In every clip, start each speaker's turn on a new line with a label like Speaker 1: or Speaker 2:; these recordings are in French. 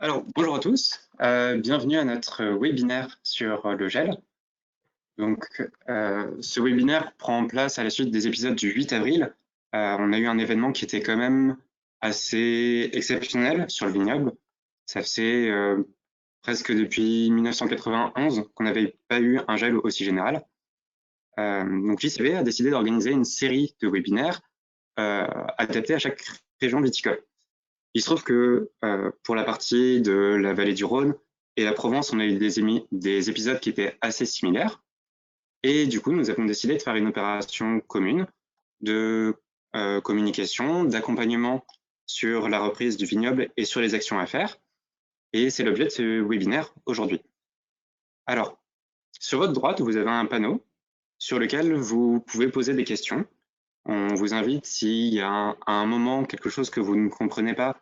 Speaker 1: Alors, bonjour à tous, bienvenue à notre webinaire sur le gel. Donc, ce webinaire prend place à la suite des épisodes du 8 avril. On a eu un événement qui était quand même assez exceptionnel sur le vignoble. Ça faisait presque depuis 1991 qu'on n'avait pas eu un gel aussi général. Donc, l'ICV a décidé d'organiser une série de webinaires adaptés à chaque région viticole. Il se trouve que pour la partie de la vallée du Rhône et la Provence, on a eu des épisodes qui étaient assez similaires. Et du coup, nous avons décidé de faire une opération commune de communication, d'accompagnement sur la reprise du vignoble et sur les actions à faire. Et c'est l'objet de ce webinaire aujourd'hui. Alors, sur votre droite, vous avez un panneau sur lequel vous pouvez poser des questions. On vous invite, s'il y a à un moment quelque chose que vous ne comprenez pas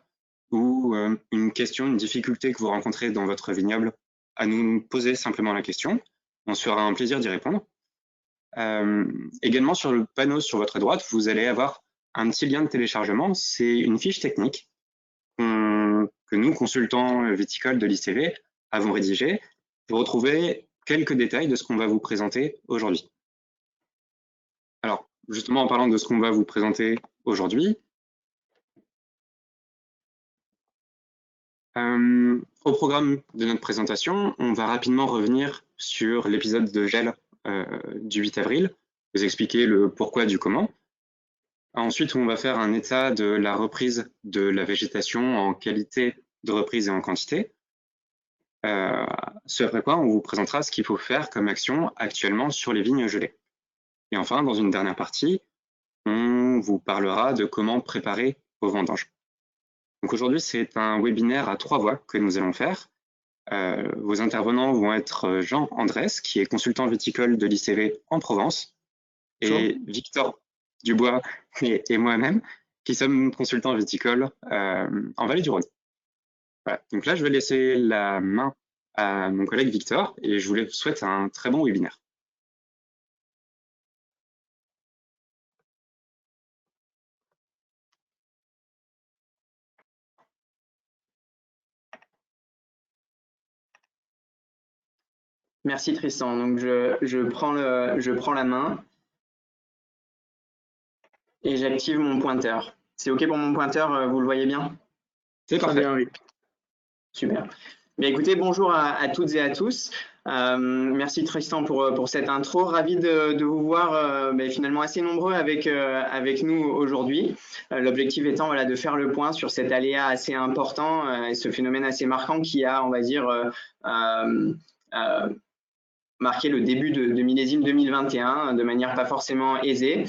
Speaker 1: ou une question, une difficulté que vous rencontrez dans votre vignoble, à nous poser simplement la question. On se fera un plaisir d'y répondre. Également, sur le panneau sur votre droite, vous allez avoir un petit lien de téléchargement. C'est une fiche technique que nous, consultants viticoles de l'ICV, avons rédigée pour retrouver quelques détails de ce qu'on va vous présenter aujourd'hui. Alors, justement, en parlant de ce qu'on va vous présenter aujourd'hui, au programme de notre présentation, on va rapidement revenir sur l'épisode de gel du 8 avril, vous expliquer le pourquoi du comment. Ensuite, on va faire un état de la reprise de la végétation en qualité de reprise et en quantité. Ce après quoi, on vous présentera ce qu'il faut faire comme action actuellement sur les vignes gelées. Et enfin, dans une dernière partie, on vous parlera de comment préparer vos vendanges. Donc aujourd'hui, c'est un webinaire à 3 voix que nous allons faire. Vos intervenants vont être Jean Andrès, qui est consultant viticole de l'ICV en Provence, et Victor Dubois et moi-même, qui sommes consultants viticoles en Vallée du Rhône. Voilà. Donc là, je vais laisser la main à mon collègue Victor, et je vous souhaite un très bon webinaire.
Speaker 2: Merci Tristan. Donc je prends la main et j'active mon pointeur. C'est OK pour mon pointeur, vous le voyez bien?
Speaker 1: C'est parfait.
Speaker 2: Bien, oui. Super. Bien, écoutez, bonjour à toutes et à tous. Merci Tristan pour cette intro. Ravi de vous voir finalement assez nombreux avec nous aujourd'hui. L'objectif étant de faire le point sur cet aléa assez important et ce phénomène assez marquant qui a, on va dire, marqué le début de millésime 2021 de manière pas forcément aisée.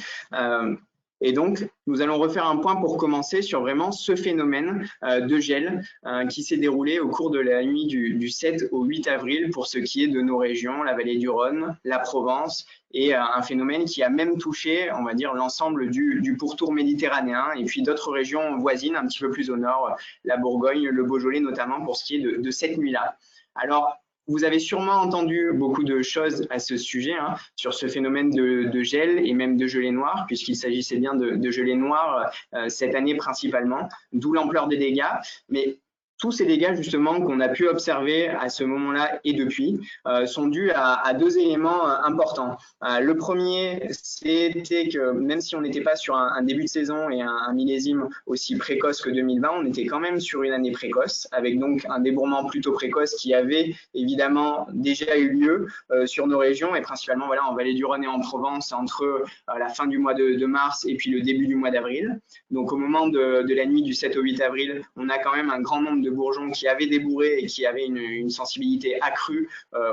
Speaker 2: Et donc, nous allons refaire un point pour commencer sur vraiment ce phénomène de gel qui s'est déroulé au cours de la nuit du 7 au 8 avril pour ce qui est de nos régions, la vallée du Rhône, la Provence, et un phénomène qui a même touché, on va dire, l'ensemble du pourtour méditerranéen et puis d'autres régions voisines un petit peu plus au nord, la Bourgogne, le Beaujolais notamment pour ce qui est de cette nuit-là. Alors, vous avez sûrement entendu beaucoup de choses à ce sujet, sur ce phénomène de gel et même de gelée noire, puisqu'il s'agissait bien de gelée noire cette année principalement, d'où l'ampleur des dégâts. Mais tous ces dégâts justement qu'on a pu observer à ce moment-là et depuis sont dus à 2 éléments importants. Le premier, c'était que même si on n'était pas sur un début de saison et un millésime aussi précoce que 2020, on était quand même sur une année précoce, avec donc un débourrement plutôt précoce qui avait évidemment déjà eu lieu sur nos régions et principalement en Vallée du Rhône et en Provence entre la fin du mois de mars et puis le début du mois d'avril. Donc au moment de la nuit du 7 au 8 avril, on a quand même un grand nombre de bourgeons qui avaient débourré et qui avaient une sensibilité accrue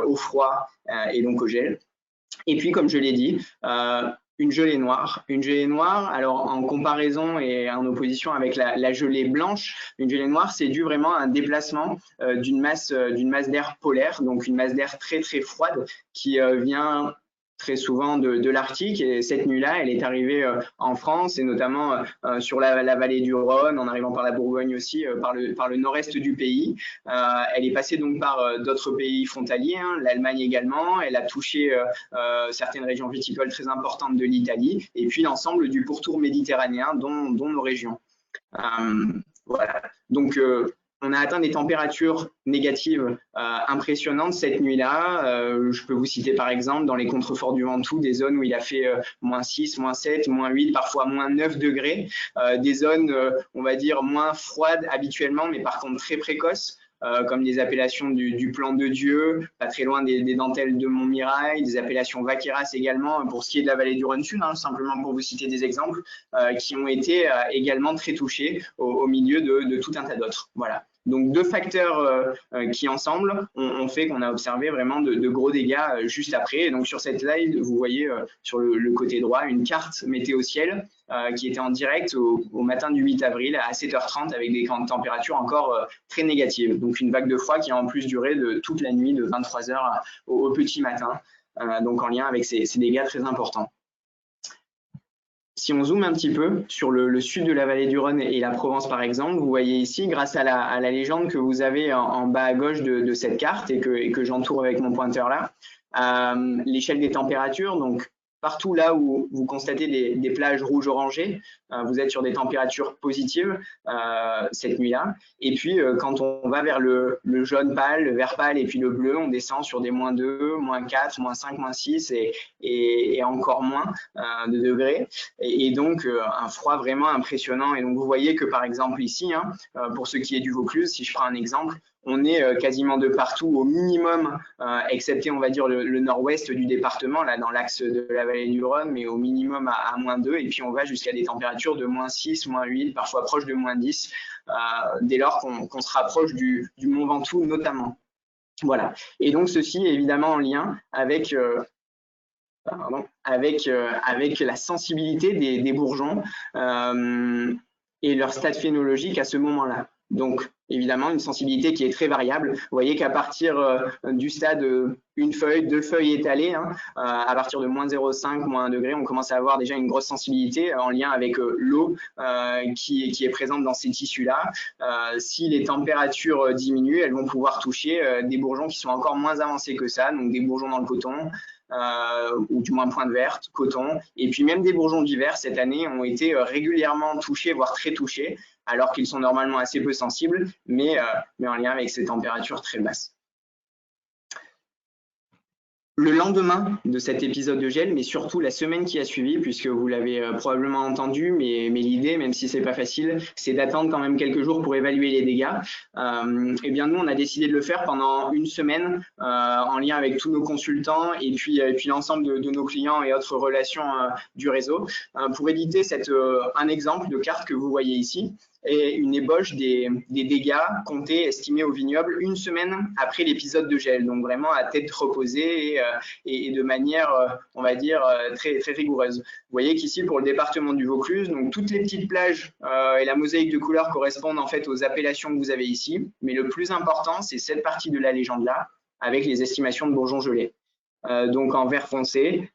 Speaker 2: au froid et donc au gel. Et puis, comme je l'ai dit, une gelée noire. Une gelée noire, alors en comparaison et en opposition avec la gelée blanche, une gelée noire, c'est dû vraiment à un déplacement d'une masse d'air polaire, donc une masse d'air très très froide qui vient très souvent de l'Arctique, et cette nuit-là, elle est arrivée en France et notamment sur la vallée du Rhône, en arrivant par la Bourgogne aussi, par le nord-est du pays. Elle est passée donc par d'autres pays frontaliers, l'Allemagne également. Elle a touché certaines régions viticoles très importantes de l'Italie et puis l'ensemble du pourtour méditerranéen, dont nos régions. Voilà. Donc, on a atteint des températures négatives impressionnantes cette nuit-là. Je peux vous citer par exemple dans les contreforts du Ventoux des zones où il a fait -6, -7, -8, parfois -9 degrés. Des zones, on va dire, moins froides habituellement, mais par contre très précoces. Comme les appellations du Plan de Dieu, pas très loin des dentelles de Montmirail, des appellations Vaqueras également, pour ce qui est de la vallée du Rhône Sud, simplement pour vous citer des exemples, qui ont été également très touchés au milieu de tout un tas d'autres. Voilà. Donc, deux facteurs qui, ensemble, ont fait qu'on a observé vraiment de gros dégâts juste après. Et donc, sur cette slide, vous voyez sur le côté droit une carte météo ciel qui était en direct au matin du 8 avril à 7h30 avec des températures encore très négatives. Donc, une vague de froid qui a en plus duré de toute la nuit, de 23h au petit matin, donc en lien avec ces dégâts très importants. Si on zoome un petit peu sur le sud de la vallée du Rhône et la Provence par exemple, vous voyez ici, grâce à la légende que vous avez en bas à gauche de cette carte et que j'entoure avec mon pointeur là, l'échelle des températures, donc partout là où vous constatez des plages rouges-orangées, vous êtes sur des températures positives cette nuit-là. Et puis, quand on va vers le jaune pâle, le vert pâle et puis le bleu, on descend sur des -2, -4, -5, -6 et encore moins de degrés. Et donc, un froid vraiment impressionnant. Et donc, vous voyez que, par exemple, ici, pour ce qui est du Vaucluse, si je prends un exemple, on est quasiment de partout au minimum, excepté, on va dire, le nord-ouest du département, là, dans l'axe de la vallée du Rhône, mais au minimum à -2. Et puis, on va jusqu'à des températures de -6, -8, parfois proches de -10, dès lors qu'on se rapproche du Mont Ventoux notamment. Voilà. Et donc, ceci est évidemment en lien avec la sensibilité des bourgeons et leur stade phénologique à ce moment-là. Donc, évidemment, une sensibilité qui est très variable. Vous voyez qu'à partir du stade une feuille, deux feuilles étalées, à partir de -0,5, -1 degré, on commence à avoir déjà une grosse sensibilité en lien avec l'eau qui est présente dans ces tissus-là. Si les températures diminuent, elles vont pouvoir toucher des bourgeons qui sont encore moins avancés que ça, donc des bourgeons dans le coton, ou du moins pointe verte, coton, et puis même des bourgeons d'hiver cette année ont été régulièrement touchés, voire très touchés, alors qu'ils sont normalement assez peu sensibles, mais en lien avec ces températures très basses. Le lendemain de cet épisode de gel, mais surtout la semaine qui a suivi, puisque vous l'avez probablement entendu, mais l'idée, même si c'est pas facile, c'est d'attendre quand même quelques jours pour évaluer les dégâts. Eh bien, nous, on a décidé de le faire pendant une semaine en lien avec tous nos consultants et puis l'ensemble de nos clients et autres relations du réseau pour éditer un exemple de carte que vous voyez ici et une ébauche des dégâts comptés, estimés au vignoble une semaine après l'épisode de gel. Donc vraiment à tête reposée et de manière, on va dire, très, très rigoureuse. Vous voyez qu'ici, pour le département du Vaucluse, donc toutes les petites plages et la mosaïque de couleurs correspondent en fait aux appellations que vous avez ici. Mais le plus important, c'est cette partie de la légende-là, avec les estimations de bourgeons gelés. Donc en vert foncé,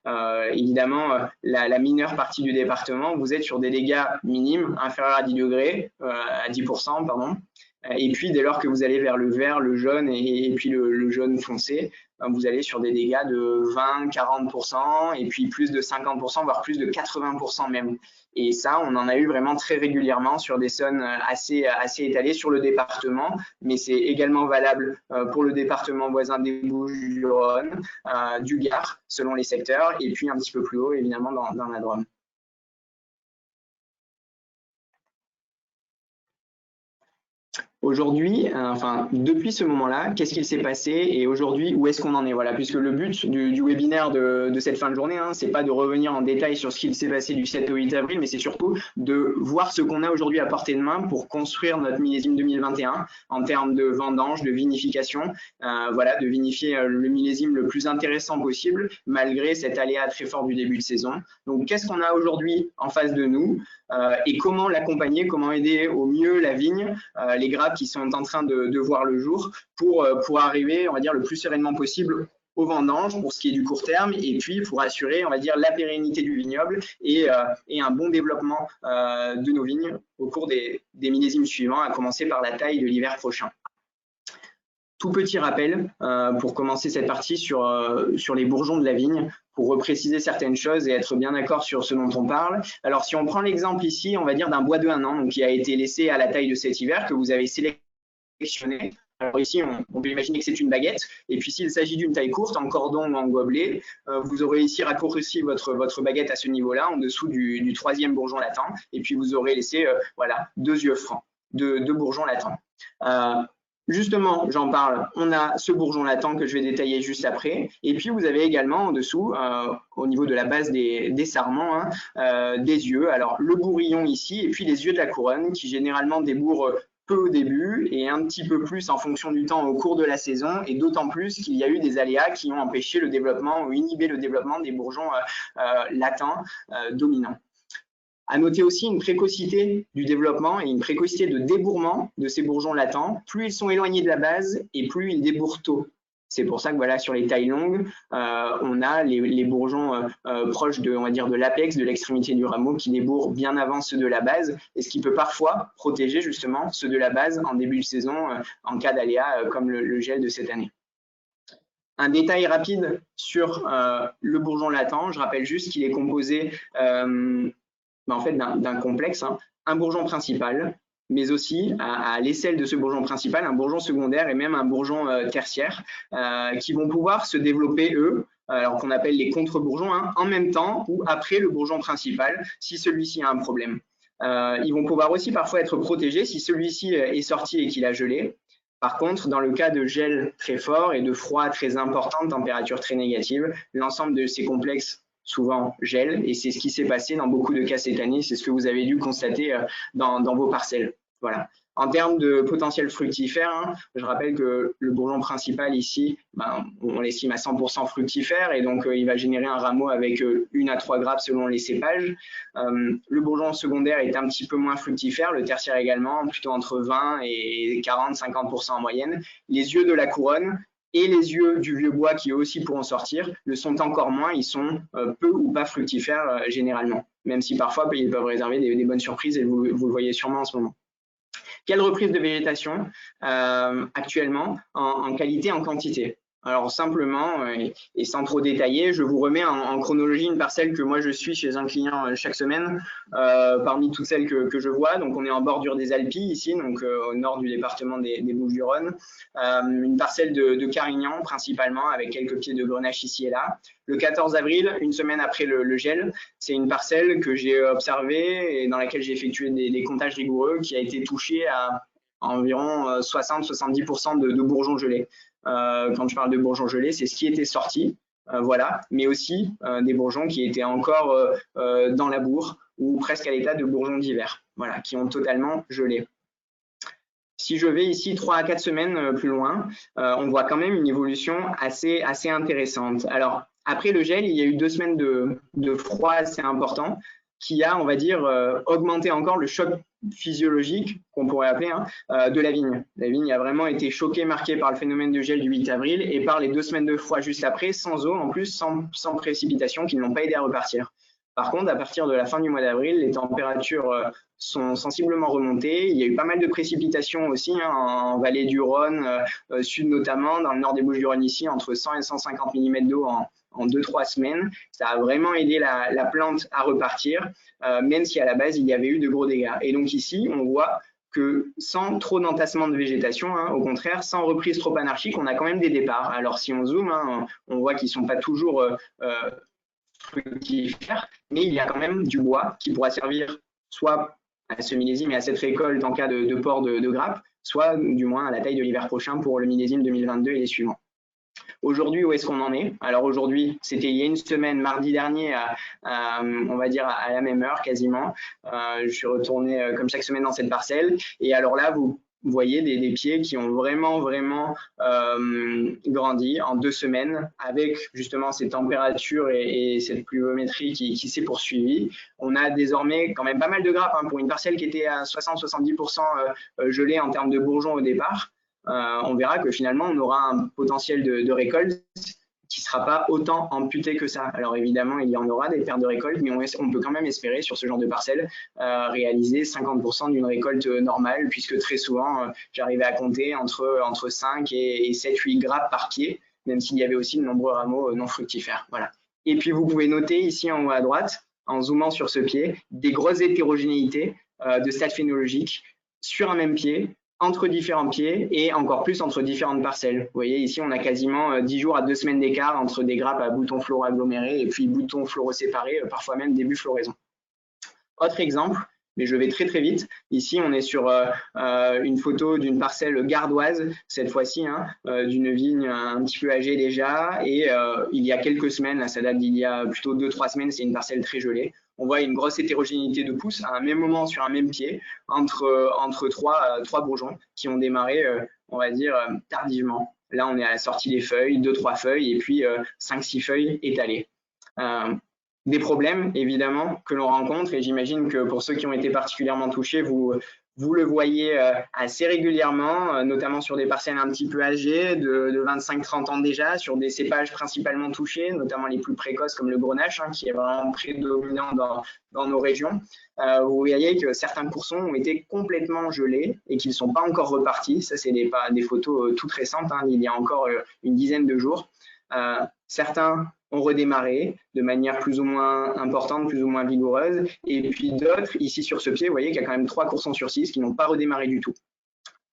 Speaker 2: évidemment, la mineure partie du département, vous êtes sur des dégâts minimes, inférieurs à 10 degrés, à 10%, pardon. Et puis, dès lors que vous allez vers le vert, le jaune et puis le jaune foncé, vous allez sur des dégâts de 20-40% et puis plus de 50%, voire plus de 80% même. Et ça, on en a eu vraiment très régulièrement sur des zones assez étalées sur le département, mais c'est également valable pour le département voisin des Bouches-du-Rhône, du Gard, selon les secteurs, et puis un petit peu plus haut, évidemment, dans la Drôme. Aujourd'hui, depuis ce moment-là, qu'est-ce qu'il s'est passé et aujourd'hui, où est-ce qu'on en est? Voilà, puisque le but du webinaire de cette fin de journée, c'est pas de revenir en détail sur ce qu'il s'est passé du 7 au 8 avril, mais c'est surtout de voir ce qu'on a aujourd'hui à portée de main pour construire notre millésime 2021 en termes de vendange, de vinification, de vinifier le millésime le plus intéressant possible, malgré cet aléa très fort du début de saison. Donc, qu'est-ce qu'on a aujourd'hui en face de nous et comment l'accompagner, comment aider au mieux la vigne, les grappes qui sont en train de voir le jour pour arriver, on va dire, le plus sereinement possible aux vendanges pour ce qui est du court terme et puis pour assurer, on va dire, la pérennité du vignoble et un bon développement de nos vignes au cours des millésimes suivants, à commencer par la taille de l'hiver prochain. Tout petit rappel pour commencer cette partie sur les bourgeons de la vigne, pour repréciser certaines choses et être bien d'accord sur ce dont on parle. Alors, si on prend l'exemple ici, on va dire d'un bois de 1 an, donc qui a été laissé à la taille de cet hiver, que vous avez sélectionné sélectionner. Alors ici, on peut imaginer que c'est une baguette. Et puis, s'il s'agit d'une taille courte, en cordon ou en gobelet, vous aurez ici raccourci votre baguette à ce niveau-là, en dessous du troisième bourgeon latent. Et puis, vous aurez laissé voilà, 2 yeux francs, deux bourgeons latents. Justement, j'en parle, on a ce bourgeon latent que je vais détailler juste après. Et puis, vous avez également en dessous, au niveau de la base des sarments, des yeux. Alors, le bourrillon ici, et puis les yeux de la couronne qui généralement débourrent peu au début et un petit peu plus en fonction du temps au cours de la saison, et d'autant plus qu'il y a eu des aléas qui ont empêché le développement ou inhibé le développement des bourgeons latents dominants. À noter aussi une précocité du développement et une précocité de débourrement de ces bourgeons latents. Plus ils sont éloignés de la base et plus ils débourrent tôt. C'est pour ça que voilà, sur les tailles longues, on a les bourgeons proches de, on va dire, de l'apex, de l'extrémité du rameau, qui débourrent bien avant ceux de la base, et ce qui peut parfois protéger justement ceux de la base en début de saison en cas d'aléa comme le gel de cette année. Un détail rapide sur le bourgeon latent, je rappelle juste qu'il est composé en fait, d'un complexe, un bourgeon principal, mais aussi à l'aisselle de ce bourgeon principal, un bourgeon secondaire et même un bourgeon tertiaire qui vont pouvoir se développer, eux, alors qu'on appelle les contre-bourgeons, en même temps ou après le bourgeon principal, si celui-ci a un problème. Ils vont pouvoir aussi parfois être protégés si celui-ci est sorti et qu'il a gelé. Par contre, dans le cas de gel très fort et de froid très important, de température très négative, l'ensemble de ces complexes souvent gèle, et c'est ce qui s'est passé dans beaucoup de cas cette année, c'est ce que vous avez dû constater dans vos parcelles. Voilà. En termes de potentiel fructifère, je rappelle que le bourgeon principal ici, on l'estime à 100% fructifère, et donc il va générer un rameau avec 1 à 3 grappes selon les cépages. Le bourgeon secondaire est un petit peu moins fructifère, le tertiaire également, plutôt entre 20 et 40-50% en moyenne. Les yeux de la couronne et les yeux du vieux bois qui eux aussi pourront sortir le sont encore moins, ils sont peu ou pas fructifères généralement, même si parfois ils peuvent réserver des bonnes surprises, et vous le voyez sûrement en ce moment. Quelle reprise de végétation actuellement en qualité, en quantité? Alors simplement, et sans trop détailler, je vous remets en chronologie une parcelle que moi je suis chez un client chaque semaine, parmi toutes celles que je vois. Donc on est en bordure des Alpilles ici, donc au nord du département des Bouches-du-Rhône. Une parcelle de Carignan principalement, avec quelques pieds de grenache ici et là. Le 14 avril, une semaine après le gel, c'est une parcelle que j'ai observée et dans laquelle j'ai effectué des comptages rigoureux, qui a été touchée à environ 60-70% de bourgeons gelés. Quand je parle de bourgeons gelés, c'est ce qui était sorti, voilà, mais aussi des bourgeons qui étaient encore dans la bourre ou presque à l'état de bourgeons d'hiver, voilà, qui ont totalement gelé. Si je vais ici 3 à 4 semaines plus loin, on voit quand même une évolution assez intéressante. Alors, après le gel, il y a eu 2 semaines de froid assez important qui a, on va dire, augmenté encore le choc physiologique, qu'on pourrait appeler, de la vigne. La vigne a vraiment été choquée, marquée par le phénomène de gel du 8 avril et par les 2 semaines de froid juste après, sans eau, en plus sans précipitation, qui ne l'ont pas aidé à repartir. Par contre, à partir de la fin du mois d'avril, les températures sont sensiblement remontées. Il y a eu pas mal de précipitations aussi en vallée du Rhône, sud notamment, dans le nord des Bouches-du-Rhône ici, entre 100 et 150 mm d'eau en 2-3 semaines. Ça a vraiment aidé la plante à repartir, même si à la base, il y avait eu de gros dégâts. Et donc ici, on voit que sans trop d'entassement de végétation, au contraire, sans reprise trop anarchique, on a quand même des départs. Alors si on zoome, on voit qu'ils ne sont pas toujours fructifères, mais il y a quand même du bois qui pourra servir soit à ce millésime et à cette récolte en cas de port de grappes, soit du moins à la taille de l'hiver prochain pour le millésime 2022 et les suivants. Aujourd'hui, où est-ce qu'on en est? Alors aujourd'hui, c'était il y a une semaine, mardi dernier, on va dire à la même heure quasiment. Je suis retourné comme chaque semaine dans cette parcelle. Et alors là, vous voyez des pieds qui ont vraiment grandi en 2 semaines, avec justement ces températures et cette pluviométrie qui s'est poursuivie. On a désormais quand même pas mal de grappes pour une parcelle qui était à 60-70% gelée en termes de bourgeons au départ. On verra que finalement on aura un potentiel de récolte qui ne sera pas autant amputé que ça. Alors évidemment, il y en aura des pertes de récolte, mais on peut quand même espérer sur ce genre de parcelle réaliser 50% d'une récolte normale, puisque très souvent, j'arrivais à compter entre 5 et 7-8 grappes par pied, même s'il y avait aussi de nombreux rameaux non fructifères. Voilà. Et puis vous pouvez noter ici en haut à droite, en zoomant sur ce pied, des grosses hétérogénéités de stade phénologique sur un même pied, entre différents pieds et encore plus entre différentes parcelles. Vous voyez, ici, on a quasiment 10 jours à 2 semaines d'écart entre des grappes à boutons floraux agglomérés et puis boutons floraux séparés, parfois même début floraison. Autre exemple, mais je vais très très vite. Ici, on est sur une photo d'une parcelle gardoise, cette fois-ci, hein, d'une vigne un petit peu âgée déjà. Et il y a quelques semaines, là, ça date d'il y a plutôt 2-3 semaines, c'est une parcelle très gelée. On voit une grosse hétérogénéité de pousses à un même moment sur un même pied entre trois bourgeons qui ont démarré, on va dire, tardivement. Là, on est à la sortie des feuilles, 2-3 feuilles et puis 5-6 feuilles étalées. Des problèmes, évidemment, que l'on rencontre, et j'imagine que pour ceux qui ont été particulièrement touchés, vous le voyez assez régulièrement, notamment sur des parcelles un petit peu âgées, de 25-30 ans déjà, sur des cépages principalement touchés, notamment les plus précoces comme le grenache, hein, qui est vraiment prédominant dans nos régions. Vous voyez que certains coursons ont été complètement gelés et qu'ils ne sont pas encore repartis. Ça, c'est des photos toutes récentes, hein, il y a encore une dizaine de jours. Certains ont redémarré de manière plus ou moins importante, plus ou moins vigoureuse. Et puis d'autres, ici sur ce pied, vous voyez qu'il y a quand même 3 coursons sur 6 qui n'ont pas redémarré du tout.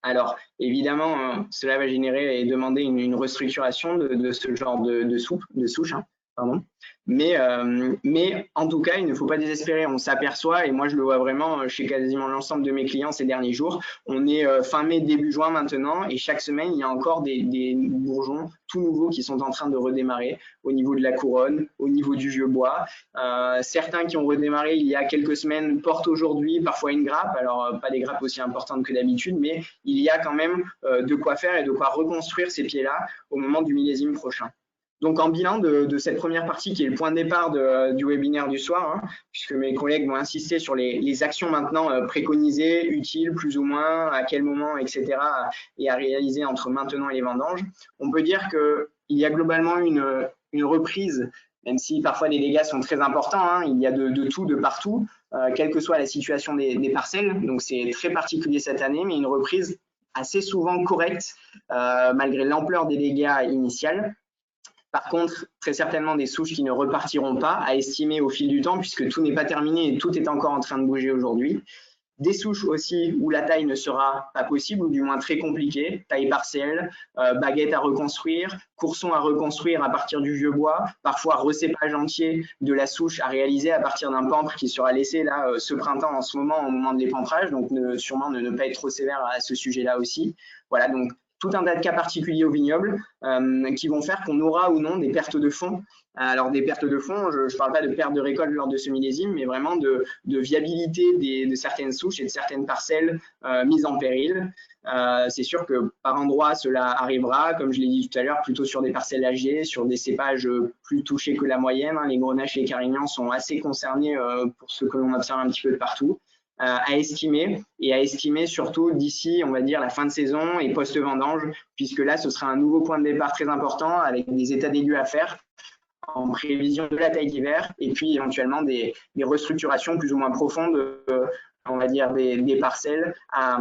Speaker 2: Alors, évidemment, cela va générer et demander une restructuration de ce genre de souche, hein, pardon. Mais en tout cas, il ne faut pas désespérer. On s'aperçoit, et moi je le vois vraiment chez quasiment l'ensemble de mes clients ces derniers jours, on est fin mai, début juin maintenant, et chaque semaine, il y a encore des bourgeons tout nouveaux qui sont en train de redémarrer au niveau de la couronne, au niveau du vieux bois. Certains qui ont redémarré il y a quelques semaines portent aujourd'hui parfois une grappe, alors pas des grappes aussi importantes que d'habitude, mais il y a quand même de quoi faire et de quoi reconstruire ces pieds-là au moment du millésime prochain. Donc, en bilan de cette première partie qui est le point de départ du webinaire du soir, hein, puisque mes collègues vont insister sur les actions maintenant préconisées, utiles, plus ou moins, à quel moment, etc., et à réaliser entre maintenant et les vendanges, on peut dire qu'il y a globalement une reprise, même si parfois les dégâts sont très importants, hein, il y a de tout, de partout, quelle que soit la situation des parcelles, donc c'est très particulier cette année, mais une reprise assez souvent correcte, malgré l'ampleur des dégâts initiales. Par contre, très certainement des souches qui ne repartiront pas, à estimer au fil du temps, puisque tout n'est pas terminé et tout est encore en train de bouger aujourd'hui. Des souches aussi où la taille ne sera pas possible, ou du moins très compliquée, taille partielle, baguette à reconstruire, courson à reconstruire à partir du vieux bois, parfois recépage entier de la souche à réaliser à partir d'un pampre qui sera laissé là ce printemps en ce moment au moment de l'épamprage, donc sûrement ne pas être trop sévère à ce sujet-là aussi. Voilà, donc tout un tas de cas particuliers au vignoble qui vont faire qu'on aura ou non des pertes de fonds. Alors des pertes de fonds, je ne parle pas de perte de récolte lors de ce millésime, mais vraiment de viabilité de certaines souches et de certaines parcelles mises en péril. C'est sûr que par endroits, cela arrivera, comme je l'ai dit tout à l'heure, plutôt sur des parcelles âgées, sur des cépages plus touchés que la moyenne. Hein. Les grenaches et les carignans sont assez concernés pour ce que l'on observe un petit peu de partout. À estimer surtout d'ici, on va dire, la fin de saison et post-vendange, puisque là, ce sera un nouveau point de départ très important avec des états des lieux à faire en prévision de la taille d'hiver et puis éventuellement des restructurations plus ou moins profondes, on va dire, des parcelles à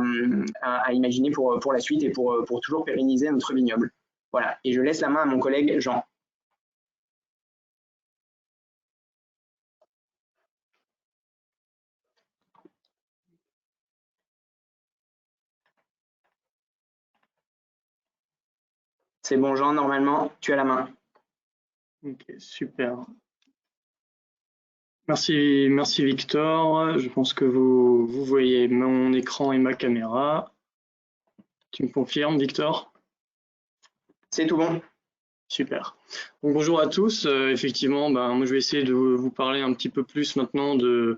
Speaker 2: imaginer pour la suite et pour toujours pérenniser notre vignoble. Voilà, et je laisse la main à mon collègue Jean. C'est bon, Jean, normalement, tu as la main.
Speaker 3: Ok, super. Merci Victor. Je pense que vous voyez mon écran et ma caméra. Tu me confirmes, Victor?
Speaker 2: C'est tout bon.
Speaker 3: Super. Donc, bonjour à tous. Effectivement, moi je vais essayer de vous parler un petit peu plus maintenant de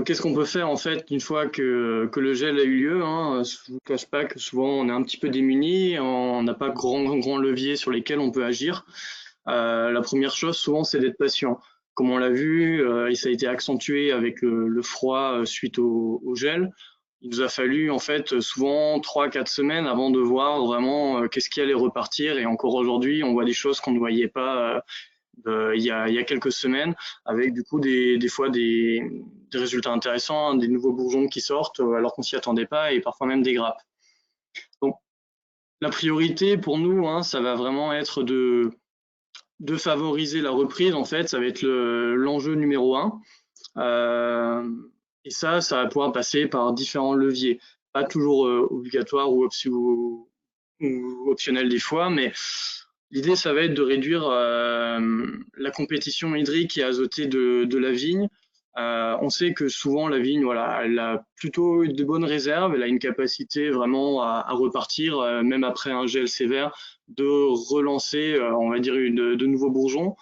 Speaker 3: qu'est-ce qu'on peut faire en fait une fois que le gel a eu lieu. Hein. Je ne vous cache pas que souvent on est un petit peu démunis, on n'a pas grand levier sur lesquels on peut agir. La première chose souvent c'est d'être patient. Comme on l'a vu, et ça a été accentué avec le froid suite au gel. Il nous a fallu en fait souvent 3-4 semaines avant de voir vraiment qu'est-ce qui allait repartir. Et encore aujourd'hui, on voit des choses qu'on ne voyait pas il y a quelques semaines, avec du coup des fois des résultats intéressants, hein, des nouveaux bourgeons qui sortent alors qu'on s'y attendait pas, et parfois même des grappes. Donc la priorité pour nous, hein, ça va vraiment être de favoriser la reprise. En fait, ça va être l'enjeu numéro 1. Et ça va pouvoir passer par différents leviers. pas toujours obligatoire ou optionnel des fois, mais l'idée, ça va être de réduire la compétition hydrique et azotée de la vigne. On sait que souvent la vigne, voilà, elle a plutôt de bonnes réserves, elle a une capacité vraiment à repartir, même après un gel sévère, de relancer, on va dire, de nouveaux bourgeons.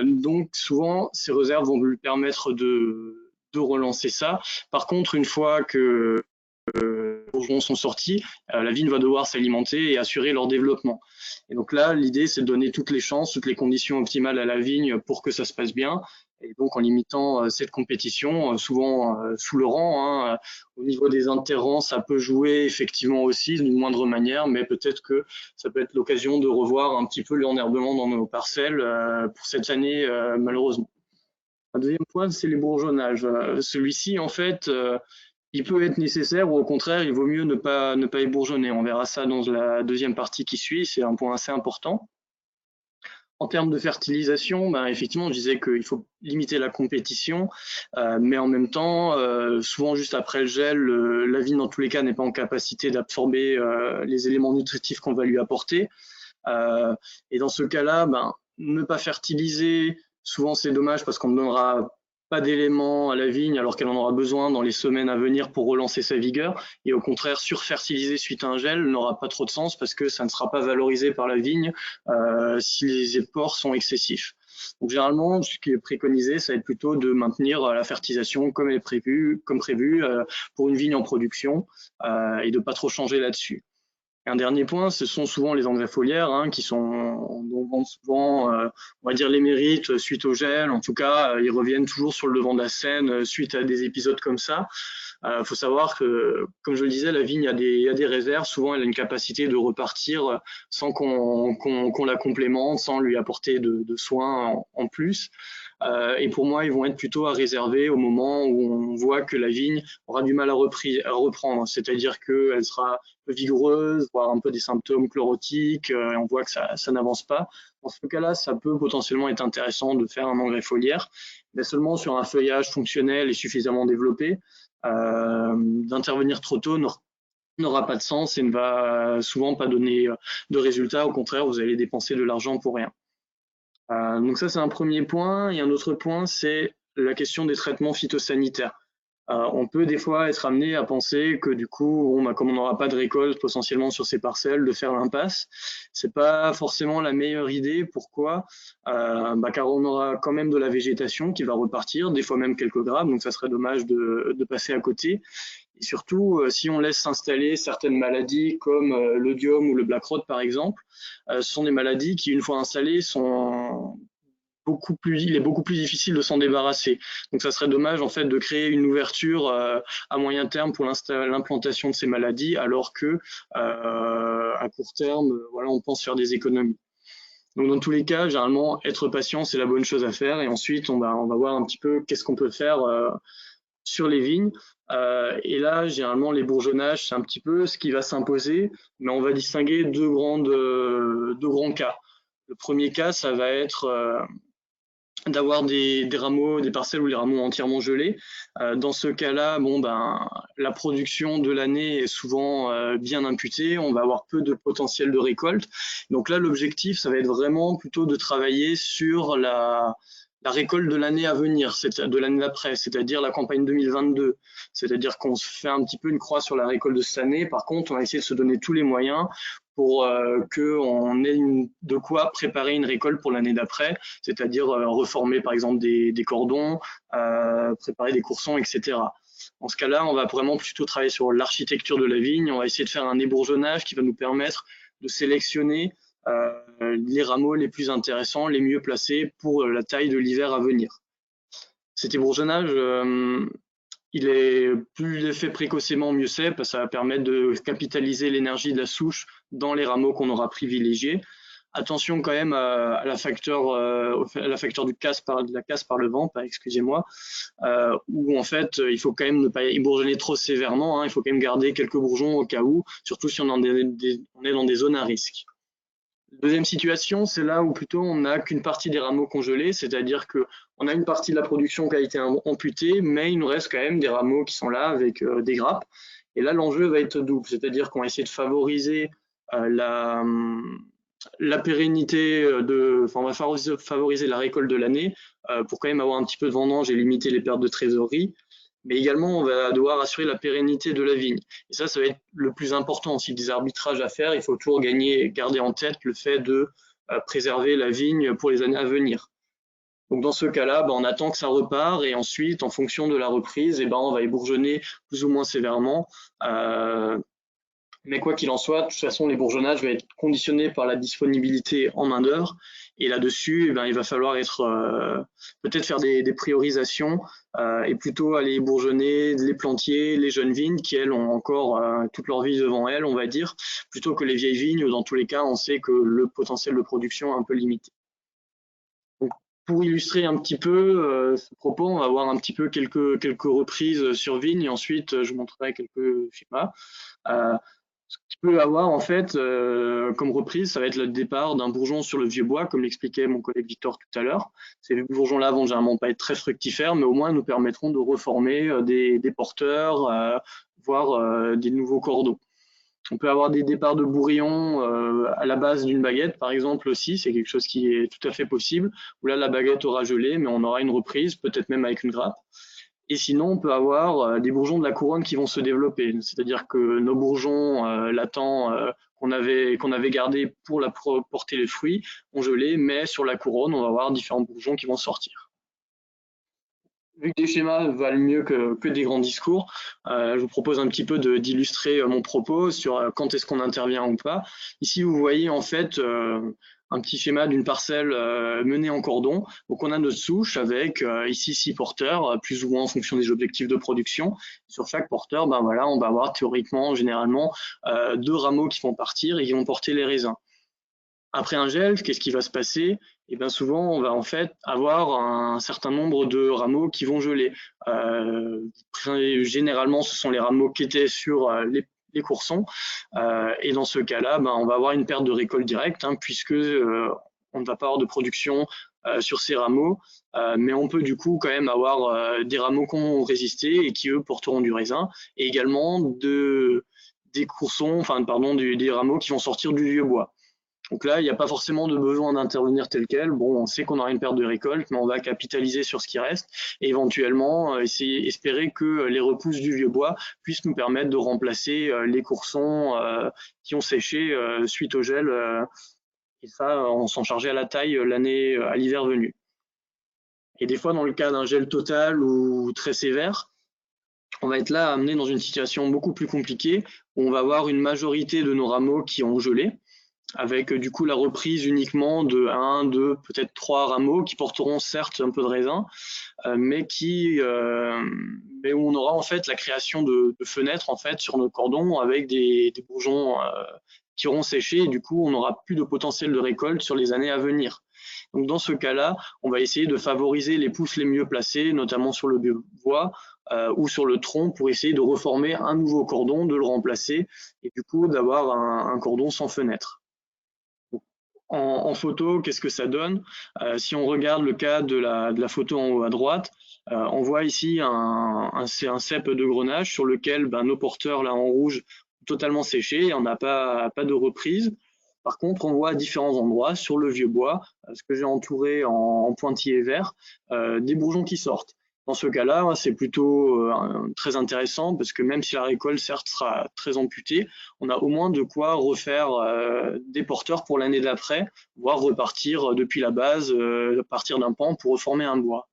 Speaker 3: Donc souvent, ces réserves vont lui permettre de relancer ça. Par contre, une fois que les bourgeons sont sortis, la vigne va devoir s'alimenter et assurer leur développement. Et donc là, l'idée, c'est de donner toutes les chances, toutes les conditions optimales à la vigne pour que ça se passe bien. Et donc, en limitant cette compétition, souvent sous le rang, hein, au niveau des interrants, ça peut jouer effectivement aussi d'une moindre manière, mais peut-être que ça peut être l'occasion de revoir un petit peu l'enherbement dans nos parcelles pour cette année, malheureusement. Un deuxième point, c'est les bourgeonnages. Celui-ci, en fait, il peut être nécessaire ou au contraire, il vaut mieux ne pas ébourgeonner. On verra ça dans la deuxième partie qui suit, c'est un point assez important. En termes de fertilisation, ben, effectivement, je disais qu'il faut limiter la compétition, mais en même temps, souvent juste après le gel, la vigne dans tous les cas n'est pas en capacité d'absorber les éléments nutritifs qu'on va lui apporter. Et dans ce cas-là, ben, ne pas fertiliser, souvent c'est dommage parce qu'on ne donnera pas d'éléments à la vigne alors qu'elle en aura besoin dans les semaines à venir pour relancer sa vigueur. Et au contraire, surfertiliser suite à un gel n'aura pas trop de sens parce que ça ne sera pas valorisé par la vigne si les apports sont excessifs. Donc généralement, ce qui est préconisé, ça va être plutôt de maintenir la fertilisation comme prévu pour une vigne en production et de pas trop changer là-dessus. Un dernier point, ce sont souvent les engrais foliaires qui sont dont souvent, on va dire, les mérites suite au gel. En tout cas, ils reviennent toujours sur le devant de la scène suite à des épisodes comme ça. Faut savoir que, comme je le disais, la vigne a des réserves. Souvent, elle a une capacité de repartir sans qu'on la complémente, sans lui apporter de soins en plus. Et pour moi, ils vont être plutôt à réserver au moment où on voit que la vigne aura du mal à reprendre, c'est-à-dire qu'elle sera peu vigoureuse, voire un peu des symptômes chlorotiques, et on voit que ça n'avance pas. Dans ce cas-là, ça peut potentiellement être intéressant de faire un engrais foliaire, mais seulement sur un feuillage fonctionnel et suffisamment développé. D'intervenir trop tôt n'aura pas de sens et ne va souvent pas donner de résultats. Au contraire, vous allez dépenser de l'argent pour rien. Donc ça, c'est un premier point. Et un autre point, c'est la question des traitements phytosanitaires. On peut des fois être amené à penser que du coup, comme on n'aura pas de récolte potentiellement sur ces parcelles, de faire l'impasse. C'est pas forcément la meilleure idée. Pourquoi car on aura quand même de la végétation qui va repartir, des fois même quelques grammes, donc ça serait dommage de passer à côté. Et surtout, si on laisse s'installer certaines maladies comme l'odium ou le black rot par exemple, ce sont des maladies qui, une fois installées, il est beaucoup plus difficile de s'en débarrasser. Donc ça serait dommage en fait de créer une ouverture à moyen terme pour l'implantation de ces maladies, alors que à court terme, voilà, on pense faire des économies. Donc dans tous les cas, généralement, être patient, c'est la bonne chose à faire. Et ensuite, on va voir un petit peu qu'est-ce qu'on peut faire sur les vignes. Et là, généralement, les bourgeonnages, c'est un petit peu ce qui va s'imposer, mais on va distinguer deux grands cas. Le premier cas, ça va être d'avoir des rameaux, des parcelles où les rameaux ont entièrement gelé. Dans ce cas-là, la production de l'année est souvent bien imputée. On va avoir peu de potentiel de récolte. Donc là, l'objectif, ça va être vraiment plutôt de travailler sur la récolte de l'année à venir, de l'année d'après, c'est-à-dire la campagne 2022. C'est-à-dire qu'on se fait un petit peu une croix sur la récolte de cette année. Par contre, on va essayer de se donner tous les moyens pour qu'on ait de quoi préparer une récolte pour l'année d'après, c'est-à-dire reformer par exemple des cordons, préparer des coursons, etc. Dans ce cas-là, on va vraiment plutôt travailler sur l'architecture de la vigne. On va essayer de faire un ébourgeonnage qui va nous permettre de sélectionner les rameaux les plus intéressants, les mieux placés pour la taille de l'hiver à venir. Cet ébourgeonnage, plus il est fait précocement, mieux c'est, parce que ça va permettre de capitaliser l'énergie de la souche dans les rameaux qu'on aura privilégiés. Attention quand même à la facteur de la casse par le vent, excusez-moi, où en fait il faut quand même ne pas ébourgeonner trop sévèrement, il faut quand même garder quelques bourgeons au cas où, surtout si on est dans des zones à risque. Deuxième situation, c'est là où plutôt on n'a qu'une partie des rameaux congelés, c'est-à-dire qu'on a une partie de la production qui a été amputée, mais il nous reste quand même des rameaux qui sont là avec des grappes. Et là, l'enjeu va être double, c'est-à-dire qu'on va essayer de favoriser la pérennité on va favoriser la récolte de l'année pour quand même avoir un petit peu de vendange et limiter les pertes de trésorerie. Mais également, on va devoir assurer la pérennité de la vigne. Et ça va être le plus important aussi des arbitrages à faire. Il faut toujours garder en tête le fait de préserver la vigne pour les années à venir. Donc dans ce cas-là, on attend que ça repart et ensuite, en fonction de la reprise, on va ébourgeonner plus ou moins sévèrement. Mais quoi qu'il en soit, de toute façon, les bourgeonnages vont être conditionnés par la disponibilité en main-d'œuvre. Et là-dessus, il va falloir peut-être faire des priorisations et plutôt aller bourgeonner les plantiers, les jeunes vignes qui, elles, ont encore toute leur vie devant elles, on va dire, plutôt que les vieilles vignes où, dans tous les cas, on sait que le potentiel de production est un peu limité. Donc, pour illustrer un petit peu ce propos, on va voir un petit peu quelques reprises sur vignes et ensuite, je montrerai quelques schémas. Ce qu'il peut avoir en fait comme reprise, ça va être le départ d'un bourgeon sur le vieux bois, comme l'expliquait mon collègue Victor tout à l'heure. Ces bourgeons-là vont généralement pas être très fructifères, mais au moins nous permettront de reformer des porteurs, voire des nouveaux cordons. On peut avoir des départs de bourrillons à la base d'une baguette, par exemple aussi, c'est quelque chose qui est tout à fait possible, où là la baguette aura gelé, mais on aura une reprise, peut-être même avec une grappe. Et sinon, on peut avoir des bourgeons de la couronne qui vont se développer. C'est-à-dire que nos bourgeons latents qu'on avait gardés pour porter les fruits ont gelé, mais sur la couronne, on va avoir différents bourgeons qui vont sortir. Vu que des schémas valent mieux que des grands discours, je vous propose un petit peu d'illustrer mon propos sur quand est-ce qu'on intervient ou pas. Ici, vous voyez en fait un petit schéma d'une parcelle menée en cordon. Donc on a notre souche avec ici 6 porteurs, plus ou moins en fonction des objectifs de production. Sur chaque porteur, voilà, on va avoir théoriquement, généralement, 2 rameaux qui vont partir et qui vont porter les raisins. Après un gel, qu'est-ce qui va se passer? Et bien souvent, on va en fait avoir un certain nombre de rameaux qui vont geler. Généralement, ce sont les rameaux qui étaient sur les coursons. Et dans ce cas-là, on va avoir une perte de récolte directe, puisque on ne va pas avoir de production sur ces rameaux. Mais on peut du coup quand même avoir des rameaux qui ont résisté et qui, eux, porteront du raisin. Et également des coursons, des rameaux qui vont sortir du vieux bois. Donc là, il n'y a pas forcément de besoin d'intervenir tel quel. Bon, on sait qu'on aura une perte de récolte, mais on va capitaliser sur ce qui reste et éventuellement espérer que les repousses du vieux bois puissent nous permettre de remplacer les coursons qui ont séché suite au gel. Et ça, on s'en chargeait à la taille à l'hiver venu. Et des fois, dans le cas d'un gel total ou très sévère, on va être là amené dans une situation beaucoup plus compliquée où on va avoir une majorité de nos rameaux qui ont gelé, avec du coup la reprise uniquement de 1, 2, peut-être 3 rameaux qui porteront certes un peu de raisin, mais où on aura en fait la création de fenêtres en fait sur nos cordons avec des bourgeons qui auront séché et du coup on n'aura plus de potentiel de récolte sur les années à venir. Donc dans ce cas-là, on va essayer de favoriser les pousses les mieux placées, notamment sur le bois ou sur le tronc, pour essayer de reformer un nouveau cordon, de le remplacer et du coup d'avoir un cordon sans fenêtre. En photo, qu'est-ce que ça donne? Si on regarde le cas de la photo en haut à droite, on voit ici un cep de grenache sur lequel nos porteurs là en rouge totalement séchés, on n'a pas de reprise. Par contre, on voit à différents endroits sur le vieux bois, ce que j'ai entouré en pointillés verts, des bourgeons qui sortent. Dans ce cas-là, c'est plutôt très intéressant parce que même si la récolte, certes, sera très amputée, on a au moins de quoi refaire des porteurs pour l'année d'après, voire repartir depuis la base, partir d'un pan pour reformer un bras.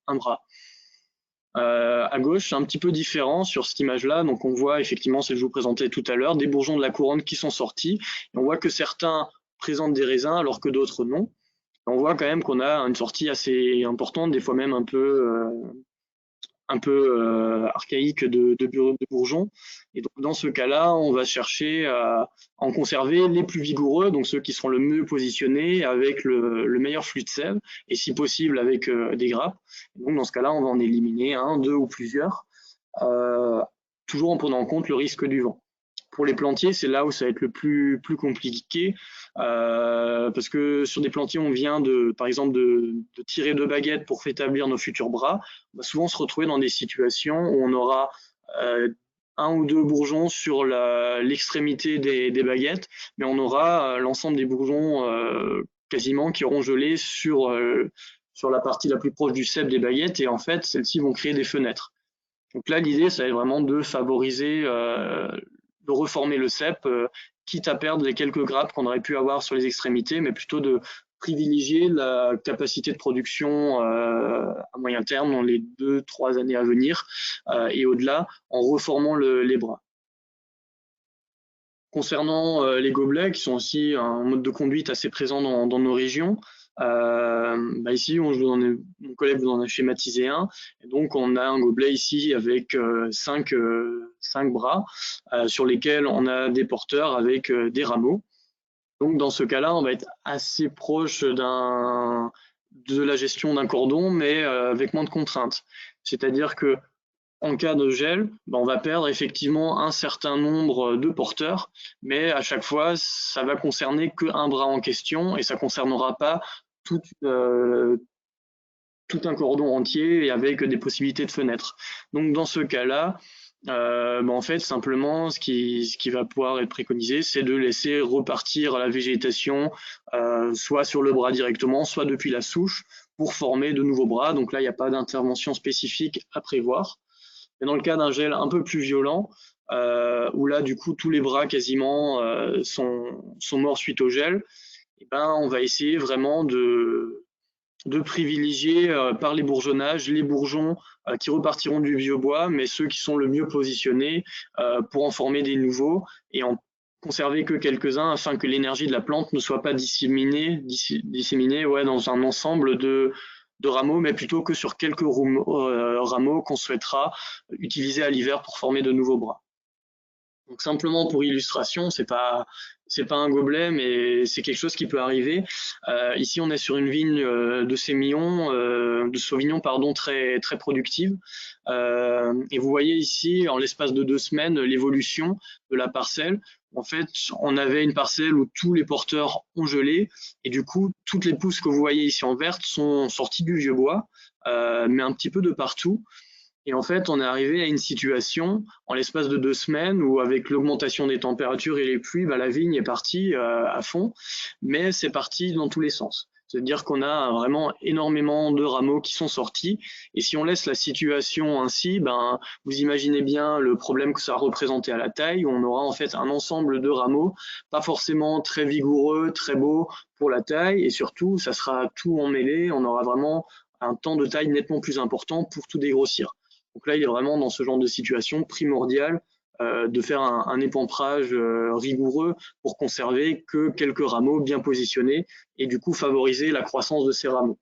Speaker 3: À gauche, c'est un petit peu différent sur cette image-là. Donc on voit effectivement, c'est ce que je vous présentais tout à l'heure, des bourgeons de la couronne qui sont sortis. Et on voit que certains présentent des raisins alors que d'autres non. Et on voit quand même qu'on a une sortie assez importante, des fois même un peu archaïque de bourgeons. Et donc dans ce cas-là, on va chercher à en conserver les plus vigoureux, donc ceux qui seront le mieux positionnés avec le meilleur flux de sève, et si possible avec des grappes. Et donc dans ce cas-là, on va en éliminer un, deux ou plusieurs, toujours en prenant en compte le risque du vent. Pour les plantiers, c'est là où ça va être le plus compliqué, parce que sur des plantiers, on vient par exemple de tirer 2 baguettes pour établir nos futurs bras. On va souvent se retrouver dans des situations où on aura 1 ou 2 bourgeons sur l'extrémité des baguettes, mais on aura l'ensemble des bourgeons quasiment qui auront gelé sur la partie la plus proche du cep des baguettes, et en fait, celles-ci vont créer des fenêtres. Donc là, l'idée, ça va être vraiment de favoriser, de reformer le cep, quitte à perdre les quelques grappes qu'on aurait pu avoir sur les extrémités, mais plutôt de privilégier la capacité de production à moyen terme dans les 2-3 années à venir et au-delà, en reformant les bras. Concernant les gobelets, qui sont aussi un mode de conduite assez présent dans nos régions, ici, mon collègue vous en a schématisé un. Et donc, on a un gobelet ici avec 5 bras sur lesquels on a des porteurs avec des rameaux. Donc, dans ce cas-là, on va être assez proche de la gestion d'un cordon, mais avec moins de contraintes. C'est-à-dire que en cas de gel, on va perdre effectivement un certain nombre de porteurs, mais à chaque fois, ça va concerner qu'un bras en question et ça ne concernera pas tout un cordon entier et avec des possibilités de fenêtres. Donc dans ce cas-là, en fait, simplement, ce qui va pouvoir être préconisé, c'est de laisser repartir la végétation, soit sur le bras directement, soit depuis la souche, pour former de nouveaux bras. Donc là, il n'y a pas d'intervention spécifique à prévoir. Et dans le cas d'un gel un peu plus violent, où là, du coup, tous les bras quasiment sont morts suite au gel, on va essayer vraiment de privilégier par les bourgeonnages les bourgeons qui repartiront du biobois, mais ceux qui sont le mieux positionnés pour en former des nouveaux et en conserver que quelques-uns afin que l'énergie de la plante ne soit pas disséminée dans un ensemble de rameaux, mais plutôt que sur quelques rameaux qu'on souhaitera utiliser à l'hiver pour former de nouveaux bras. Donc simplement pour illustration, c'est pas un gobelet, mais c'est quelque chose qui peut arriver. Ici, on est sur une vigne de Sauvignon, très très productive, et vous voyez ici, en l'espace de 2 semaines, l'évolution de la parcelle. En fait, on avait une parcelle où tous les porteurs ont gelé, et du coup, toutes les pousses que vous voyez ici en verte sont sorties du vieux bois, mais un petit peu de partout. Et en fait, on est arrivé à une situation, en l'espace de 2 semaines, où avec l'augmentation des températures et les pluies, la vigne est partie à fond, mais c'est parti dans tous les sens. C'est-à-dire qu'on a vraiment énormément de rameaux qui sont sortis, et si on laisse la situation ainsi, vous imaginez bien le problème que ça a représenté à la taille, où on aura en fait un ensemble de rameaux, pas forcément très vigoureux, très beaux pour la taille, et surtout, ça sera tout emmêlé, on aura vraiment un temps de taille nettement plus important pour tout dégrossir. Donc là, il est vraiment dans ce genre de situation primordial de faire un épamphrage rigoureux pour conserver que quelques rameaux bien positionnés et du coup favoriser la croissance de ces rameaux.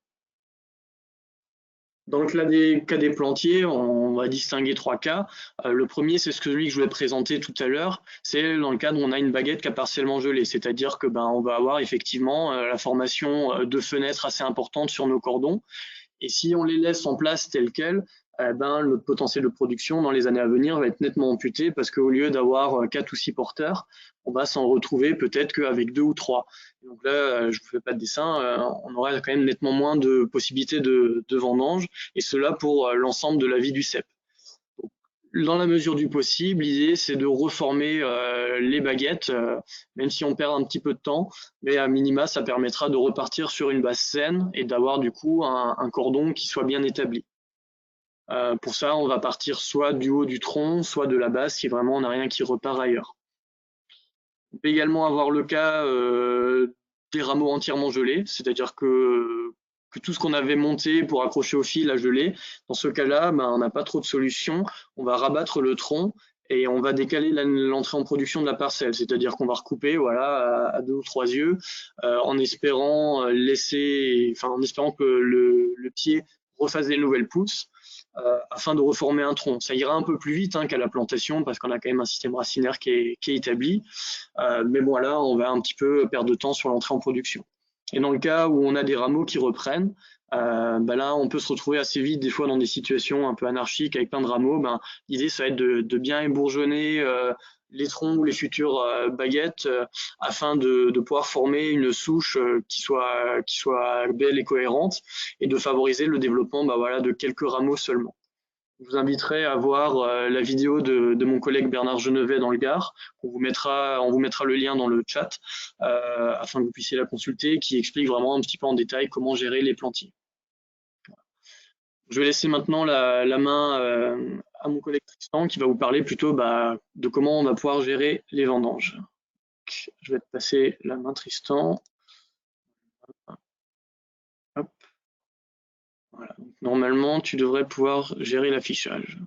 Speaker 3: Dans le cas des plantiers, on va distinguer 3 cas. Le premier, c'est celui que je voulais présenter tout à l'heure. C'est dans le cas où on a une baguette qui a partiellement gelé, c'est-à-dire que on va avoir effectivement la formation de fenêtres assez importantes sur nos cordons. Et si on les laisse en place telles quelles, le potentiel de production dans les années à venir va être nettement amputé parce qu'au lieu d'avoir 4 ou 6 porteurs, on va s'en retrouver peut-être qu'avec 2 ou 3. Donc là, je ne vous fais pas de dessin, on aura quand même nettement moins de possibilités de vendange, et cela pour l'ensemble de la vie du cep. Donc, dans la mesure du possible, l'idée c'est de reformer les baguettes, même si on perd un petit peu de temps, mais à minima ça permettra de repartir sur une base saine et d'avoir du coup un cordon qui soit bien établi. Pour ça, on va partir soit du haut du tronc, soit de la base si vraiment on n'a rien qui repart ailleurs. On peut également avoir le cas des rameaux entièrement gelés, c'est-à-dire que tout ce qu'on avait monté pour accrocher au fil a gelé. Dans ce cas-là, on n'a pas trop de solution. On va rabattre le tronc et on va décaler l'entrée en production de la parcelle, c'est-à-dire qu'on va recouper à 2 ou 3 yeux en espérant que le pied refasse des nouvelles pousses. Afin de reformer un tronc. Ça ira un peu plus vite qu'à la plantation parce qu'on a quand même un système racinaire qui est établi. Mais là, on va un petit peu perdre de temps sur l'entrée en production. Et dans le cas où on a des rameaux qui reprennent, là, on peut se retrouver assez vite des fois dans des situations un peu anarchiques avec plein de rameaux. L'idée, ça va être de bien ébourgeonner les troncs ou les futures baguettes afin de pouvoir former une souche qui soit belle et cohérente et de favoriser le développement de quelques rameaux seulement. Je vous inviterai à voir la vidéo de mon collègue Bernard Genevet dans le Gard. On vous mettra le lien dans le chat afin que vous puissiez la consulter, qui explique vraiment un petit peu en détail comment gérer les plantiers. Je vais laisser maintenant la main à mon collègue Tristan qui va vous parler plutôt de comment on va pouvoir gérer les vendanges. Je vais te passer la main, Tristan. Hop. Voilà. Donc, normalement, tu devrais pouvoir gérer l'affichage.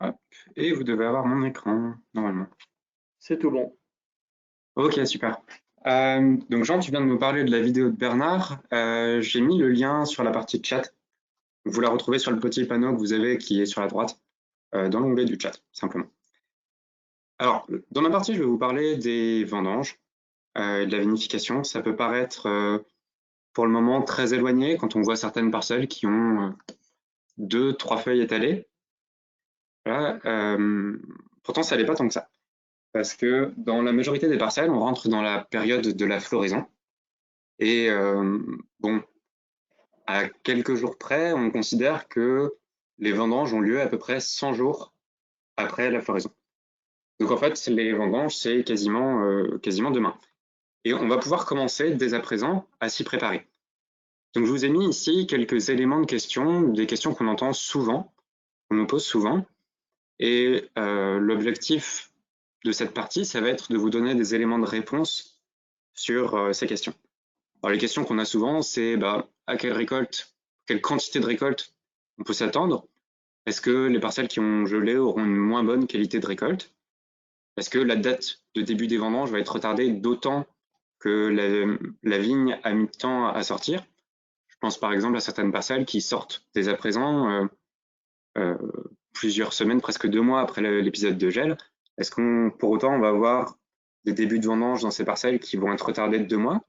Speaker 1: Hop. Et vous devez avoir mon écran, normalement.
Speaker 3: C'est tout bon.
Speaker 1: Ok, super. Donc Jean, tu viens de nous parler de la vidéo de Bernard. J'ai mis le lien sur la partie chat. Vous la retrouvez sur le petit panneau que vous avez qui est sur la droite, dans l'onglet du chat, simplement. Alors, dans la partie, je vais vous parler des vendanges et de la vinification. Ça peut paraître, pour le moment, très éloigné quand on voit certaines parcelles qui ont 2-3 feuilles étalées. Voilà, pourtant, ça n'est pas tant que ça. Parce que dans la majorité des parcelles, on rentre dans la période de la floraison. Et bon, à quelques jours près, on considère que les vendanges ont lieu à peu près 100 jours après la floraison. Donc en fait, les vendanges, c'est quasiment demain. Et on va pouvoir commencer dès à présent à s'y préparer. Donc je vous ai mis ici quelques éléments de questions, des questions qu'on entend souvent, qu'on nous pose souvent. Et l'objectif de cette partie, ça va être de vous donner des éléments de réponse sur ces questions. Alors les questions qu'on a souvent, c'est à quelle récolte, quelle quantité de récolte on peut s'attendre? Est-ce que les parcelles qui ont gelé auront une moins bonne qualité de récolte? Est-ce que la date de début des vendanges va être retardée d'autant que la vigne a mis de temps à sortir? Je pense par exemple à certaines parcelles qui sortent dès à présent, plusieurs semaines, presque 2 mois après l'épisode de gel. Est-ce qu'on, pour autant, on va avoir des débuts de vendanges dans ces parcelles qui vont être retardés de 2 mois?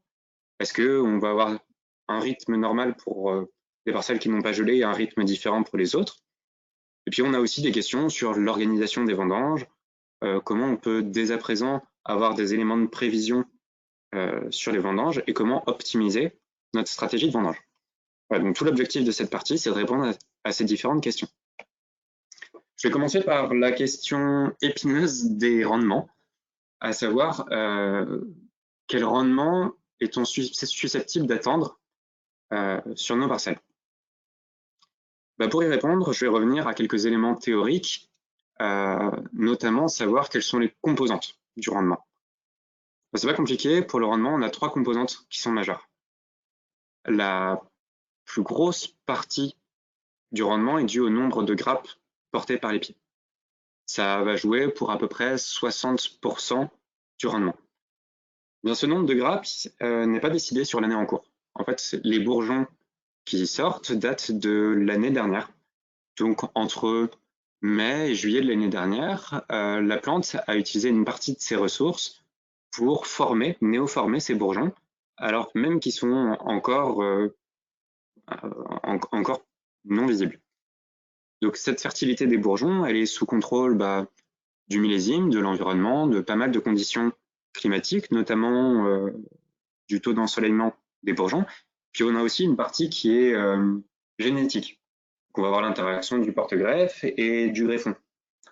Speaker 1: Est-ce qu'on va avoir un rythme normal pour les parcelles qui n'ont pas gelé et un rythme différent pour les autres? Et puis on a aussi des questions sur l'organisation des vendanges, comment on peut dès à présent avoir des éléments de prévision sur les vendanges et comment optimiser notre stratégie de vendange. Voilà, donc tout l'objectif de cette partie, c'est de répondre à ces différentes questions. Je vais commencer par la question épineuse des rendements, à savoir quel rendement est-on susceptible d'attendre sur nos parcelles. Pour y répondre, je vais revenir à quelques éléments théoriques, notamment savoir quelles sont les composantes du rendement. C'est pas compliqué, pour le rendement, on a 3 composantes qui sont majeures. La plus grosse partie du rendement est due au nombre de grappes portées par les pieds. Ça va jouer pour à peu près 60% du rendement. Bien, ce nombre de grappes n'est pas décidé sur l'année en cours. En fait, les bourgeons qui sortent datent de l'année dernière. Donc, entre mai et juillet de l'année dernière, la plante a utilisé une partie de ses ressources pour néoformer ces bourgeons, alors même qu'ils sont encore non visibles. Donc cette fertilité des bourgeons, elle est sous contrôle du millésime, de l'environnement, de pas mal de conditions climatiques, notamment du taux d'ensoleillement des bourgeons. Puis on a aussi une partie qui est génétique. Donc on va avoir l'interaction du porte-greffe et du greffon.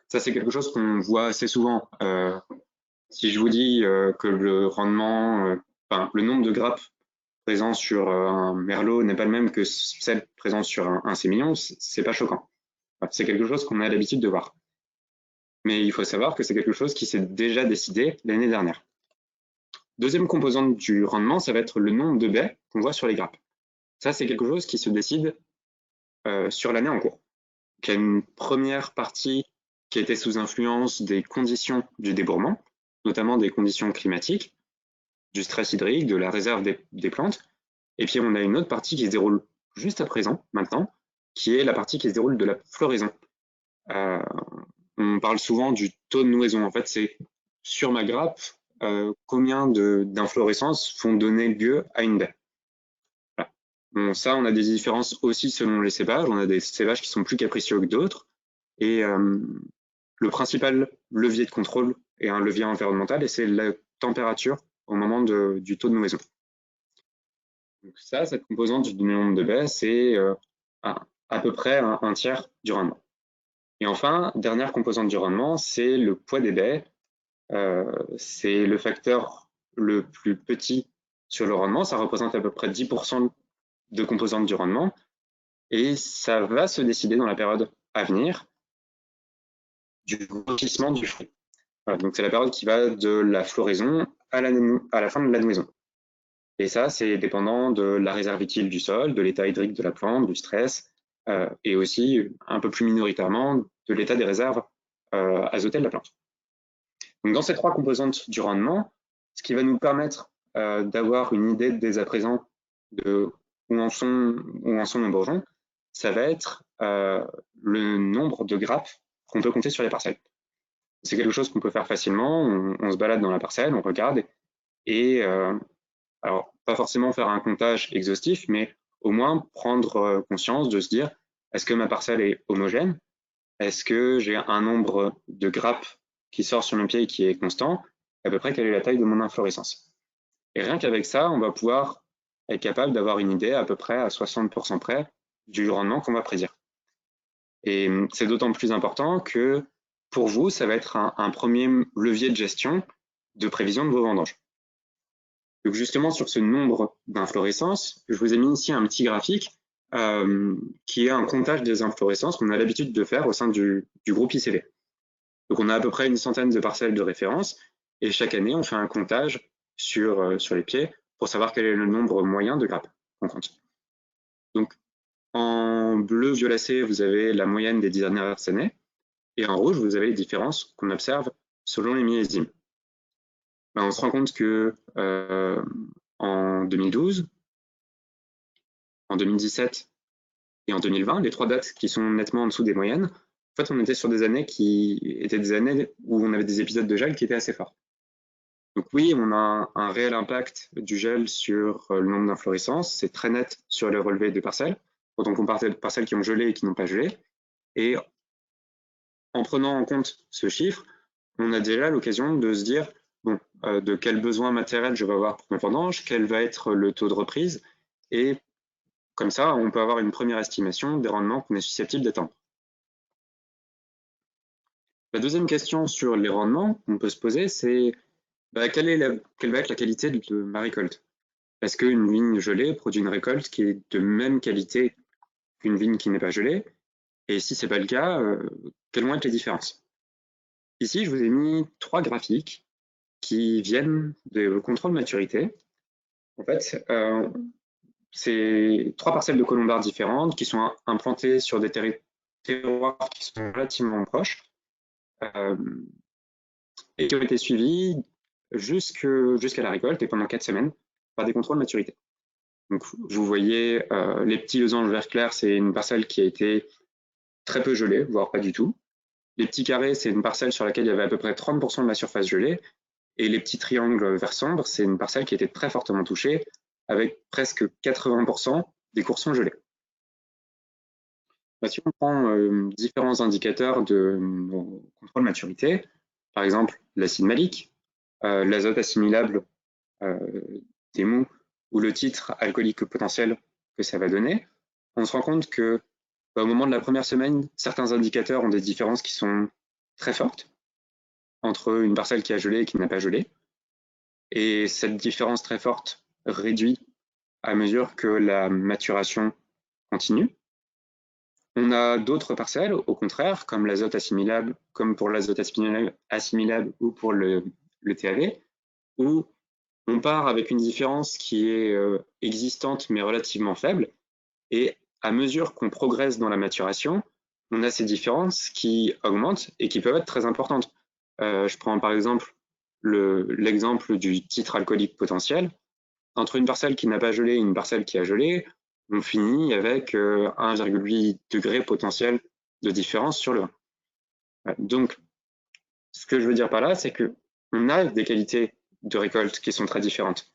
Speaker 1: Ça, c'est quelque chose qu'on voit assez souvent. Si je vous dis que le rendement, le nombre de grappes présents sur un merlot n'est pas le même que celle présente sur un sémillon, c'est pas choquant. C'est quelque chose qu'on a l'habitude de voir. Mais il faut savoir que c'est quelque chose qui s'est déjà décidé l'année dernière. Deuxième composante du rendement, ça va être le nombre de baies qu'on voit sur les grappes. Ça, c'est quelque chose qui se décide sur l'année en cours. Il y a une première partie qui était sous influence des conditions du débourrement, notamment des conditions climatiques, du stress hydrique, de la réserve des plantes. Et puis on a une autre partie qui se déroule juste à présent, maintenant, qui est la partie qui se déroule de la floraison. On parle souvent du taux de nouaison. En fait, c'est sur ma grappe, combien d'inflorescences vont donner lieu à une baie. Voilà. Bon, ça, on a des différences aussi selon les cépages. On a des cépages qui sont plus capricieux que d'autres. Et le principal levier de contrôle est un levier environnemental et c'est la température au moment du taux de nouaison. Donc ça, cette composante du nombre de baies, c'est à peu près un tiers du rendement. Et enfin, dernière composante du rendement, c'est le poids des baies. C'est le facteur le plus petit sur le rendement. Ça représente à peu près 10% de composante du rendement. Et ça va se décider dans la période à venir du grossissement du fruit. Voilà, donc c'est la période qui va de la floraison à la fin de la nouaison. Et ça, c'est dépendant de la réserve utile du sol, de l'état hydrique de la plante, du stress, et aussi, un peu plus minoritairement, de l'état des réserves azotées de la plante. Donc, dans ces trois composantes du rendement, ce qui va nous permettre d'avoir une idée dès à présent de où en sont nos bourgeons, ça va être le nombre de grappes qu'on peut compter sur les parcelles. C'est quelque chose qu'on peut faire facilement, on se balade dans la parcelle, on regarde, et alors pas forcément faire un comptage exhaustif, mais au moins prendre conscience de se dire, est-ce que ma parcelle est homogène? Est-ce que j'ai un nombre de grappes qui sort sur mon pied et qui est constant? À peu près quelle est la taille de mon inflorescence? Et rien qu'avec ça, on va pouvoir être capable d'avoir une idée à peu près à 60% près du rendement qu'on va prédire. Et c'est d'autant plus important que pour vous, ça va être un premier levier de gestion de prévision de vos vendanges. Donc justement, sur ce nombre d'inflorescences, je vous ai mis ici un petit graphique qui est un comptage des inflorescences qu'on a l'habitude de faire au sein du groupe ICV. Donc on a à peu près une centaine de parcelles de référence et chaque année, on fait un comptage sur les pieds pour savoir quel est le nombre moyen de grappes qu'on compte. Donc en bleu violacé, vous avez la moyenne des 10 dernières années et en rouge, vous avez les différences qu'on observe selon les millésimes. Ben, on se rend compte que en 2012, en 2017 et en 2020, les trois dates qui sont nettement en dessous des moyennes, en fait, on était sur des années qui étaient des années où on avait des épisodes de gel qui étaient assez forts. Donc oui, on a un réel impact du gel sur le nombre d'inflorescences, c'est très net sur les relevés de parcelles, quand on compare des parcelles qui ont gelé et qui n'ont pas gelé. Et en prenant en compte ce chiffre, on a déjà l'occasion de se dire, bon, de quel besoin matériel je vais avoir pour mes vendanges, quel va être le taux de reprise, et comme ça, on peut avoir une première estimation des rendements qu'on est susceptible d'atteindre. La deuxième question sur les rendements qu'on peut se poser, c'est quelle va être la qualité de ma récolte? Est-ce qu'une vigne gelée produit une récolte qui est de même qualité qu'une vigne qui n'est pas gelée? Et si ce n'est pas le cas, quelles vont être les différences? Ici, je vous ai mis trois graphiques qui viennent de contrôle maturité. En fait, c'est trois parcelles de colombards différentes qui sont implantées sur des terroirs qui sont relativement proches et qui ont été suivies jusqu'à la récolte et pendant 4 semaines par des contrôles maturité. Donc, vous voyez les petits losanges vert clair, c'est une parcelle qui a été très peu gelée, voire pas du tout. Les petits carrés, c'est une parcelle sur laquelle il y avait à peu près 30% de la surface gelée. Et les petits triangles vert sombre, c'est une parcelle qui a été très fortement touchée, avec presque 80% des coursons gelés. Si on prend différents indicateurs de contrôle maturité, par exemple l'acide malique, l'azote assimilable des mous ou le titre alcoolique potentiel que ça va donner, on se rend compte que au moment de la première semaine, certains indicateurs ont des différences qui sont très fortes entre une parcelle qui a gelé et qui n'a pas gelé. Et cette différence très forte réduit à mesure que la maturation continue. On a d'autres parcelles, au contraire, comme l'azote assimilable, comme pour l'azote assimilable ou pour le TAV, où on part avec une différence qui est existante mais relativement faible. Et à mesure qu'on progresse dans la maturation, on a ces différences qui augmentent et qui peuvent être très importantes. Je prends par exemple l'exemple du titre alcoolique potentiel. Entre une parcelle qui n'a pas gelé et une parcelle qui a gelé, on finit avec 1,8 degré potentiel de différence sur le vin. Donc, ce que je veux dire par là, c'est qu'on a des qualités de récoltes qui sont très différentes.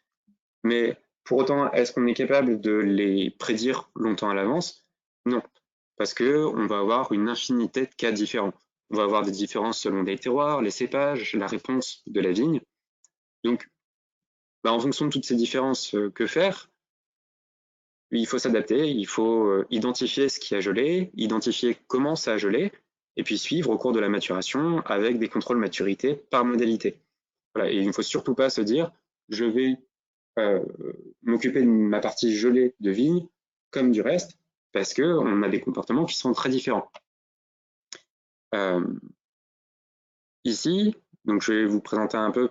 Speaker 1: Mais pour autant, est-ce qu'on est capable de les prédire longtemps à l'avance? Non, parce qu'on va avoir une infinité de cas différents. On va avoir des différences selon les terroirs, les cépages, la réponse de la vigne. Donc, en fonction de toutes ces différences, que faire? Il faut s'adapter, il faut identifier ce qui a gelé, identifier comment ça a gelé, et puis suivre au cours de la maturation avec des contrôles maturité par modalité. Voilà, et il ne faut surtout pas se dire, je vais m'occuper de ma partie gelée de vigne comme du reste, parce qu'on a des comportements qui sont très différents. Ici, donc je vais vous présenter un peu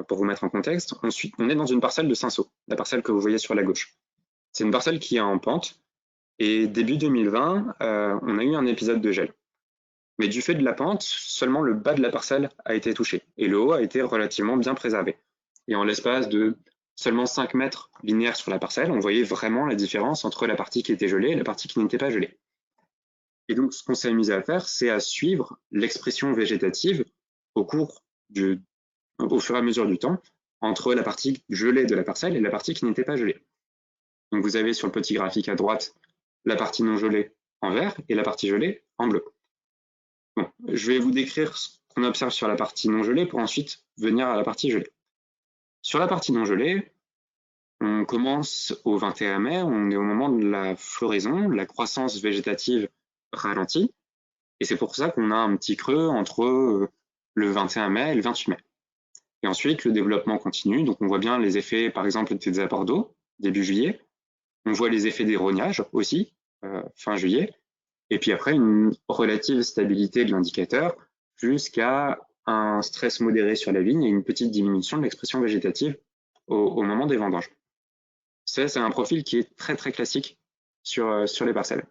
Speaker 1: pour vous mettre en contexte. Ensuite, on est dans une parcelle de cinceau, la parcelle que vous voyez sur la gauche. C'est une parcelle qui est en pente, et début 2020, on a eu un épisode de gel. Mais du fait de la pente, seulement le bas de la parcelle a été touché, et le haut a été relativement bien préservé. Et en l'espace de seulement 5 mètres linéaires sur la parcelle, on voyait vraiment la différence entre la partie qui était gelée et la partie qui n'était pas gelée. Et donc, ce qu'on s'est amusé à faire, c'est à suivre l'expression végétative au fur et à mesure du temps, entre la partie gelée de la parcelle et la partie qui n'était pas gelée. Donc, vous avez sur le petit graphique à droite la partie non gelée en vert et la partie gelée en bleu. Bon, je vais vous décrire ce qu'on observe sur la partie non gelée pour ensuite venir à la partie gelée. Sur la partie non gelée, on commence au 21 mai, on est au moment de la floraison, la croissance végétative ralentit, et c'est pour ça qu'on a un petit creux entre le 21 mai et le 28 mai. Et ensuite, le développement continue, donc on voit bien les effets, par exemple, des apports d'eau, début juillet, on voit les effets des rognages aussi, fin juillet, et puis après, une relative stabilité de l'indicateur jusqu'à un stress modéré sur la vigne et une petite diminution de l'expression végétative au moment des vendanges. C'est un profil qui est très très classique sur les parcelles.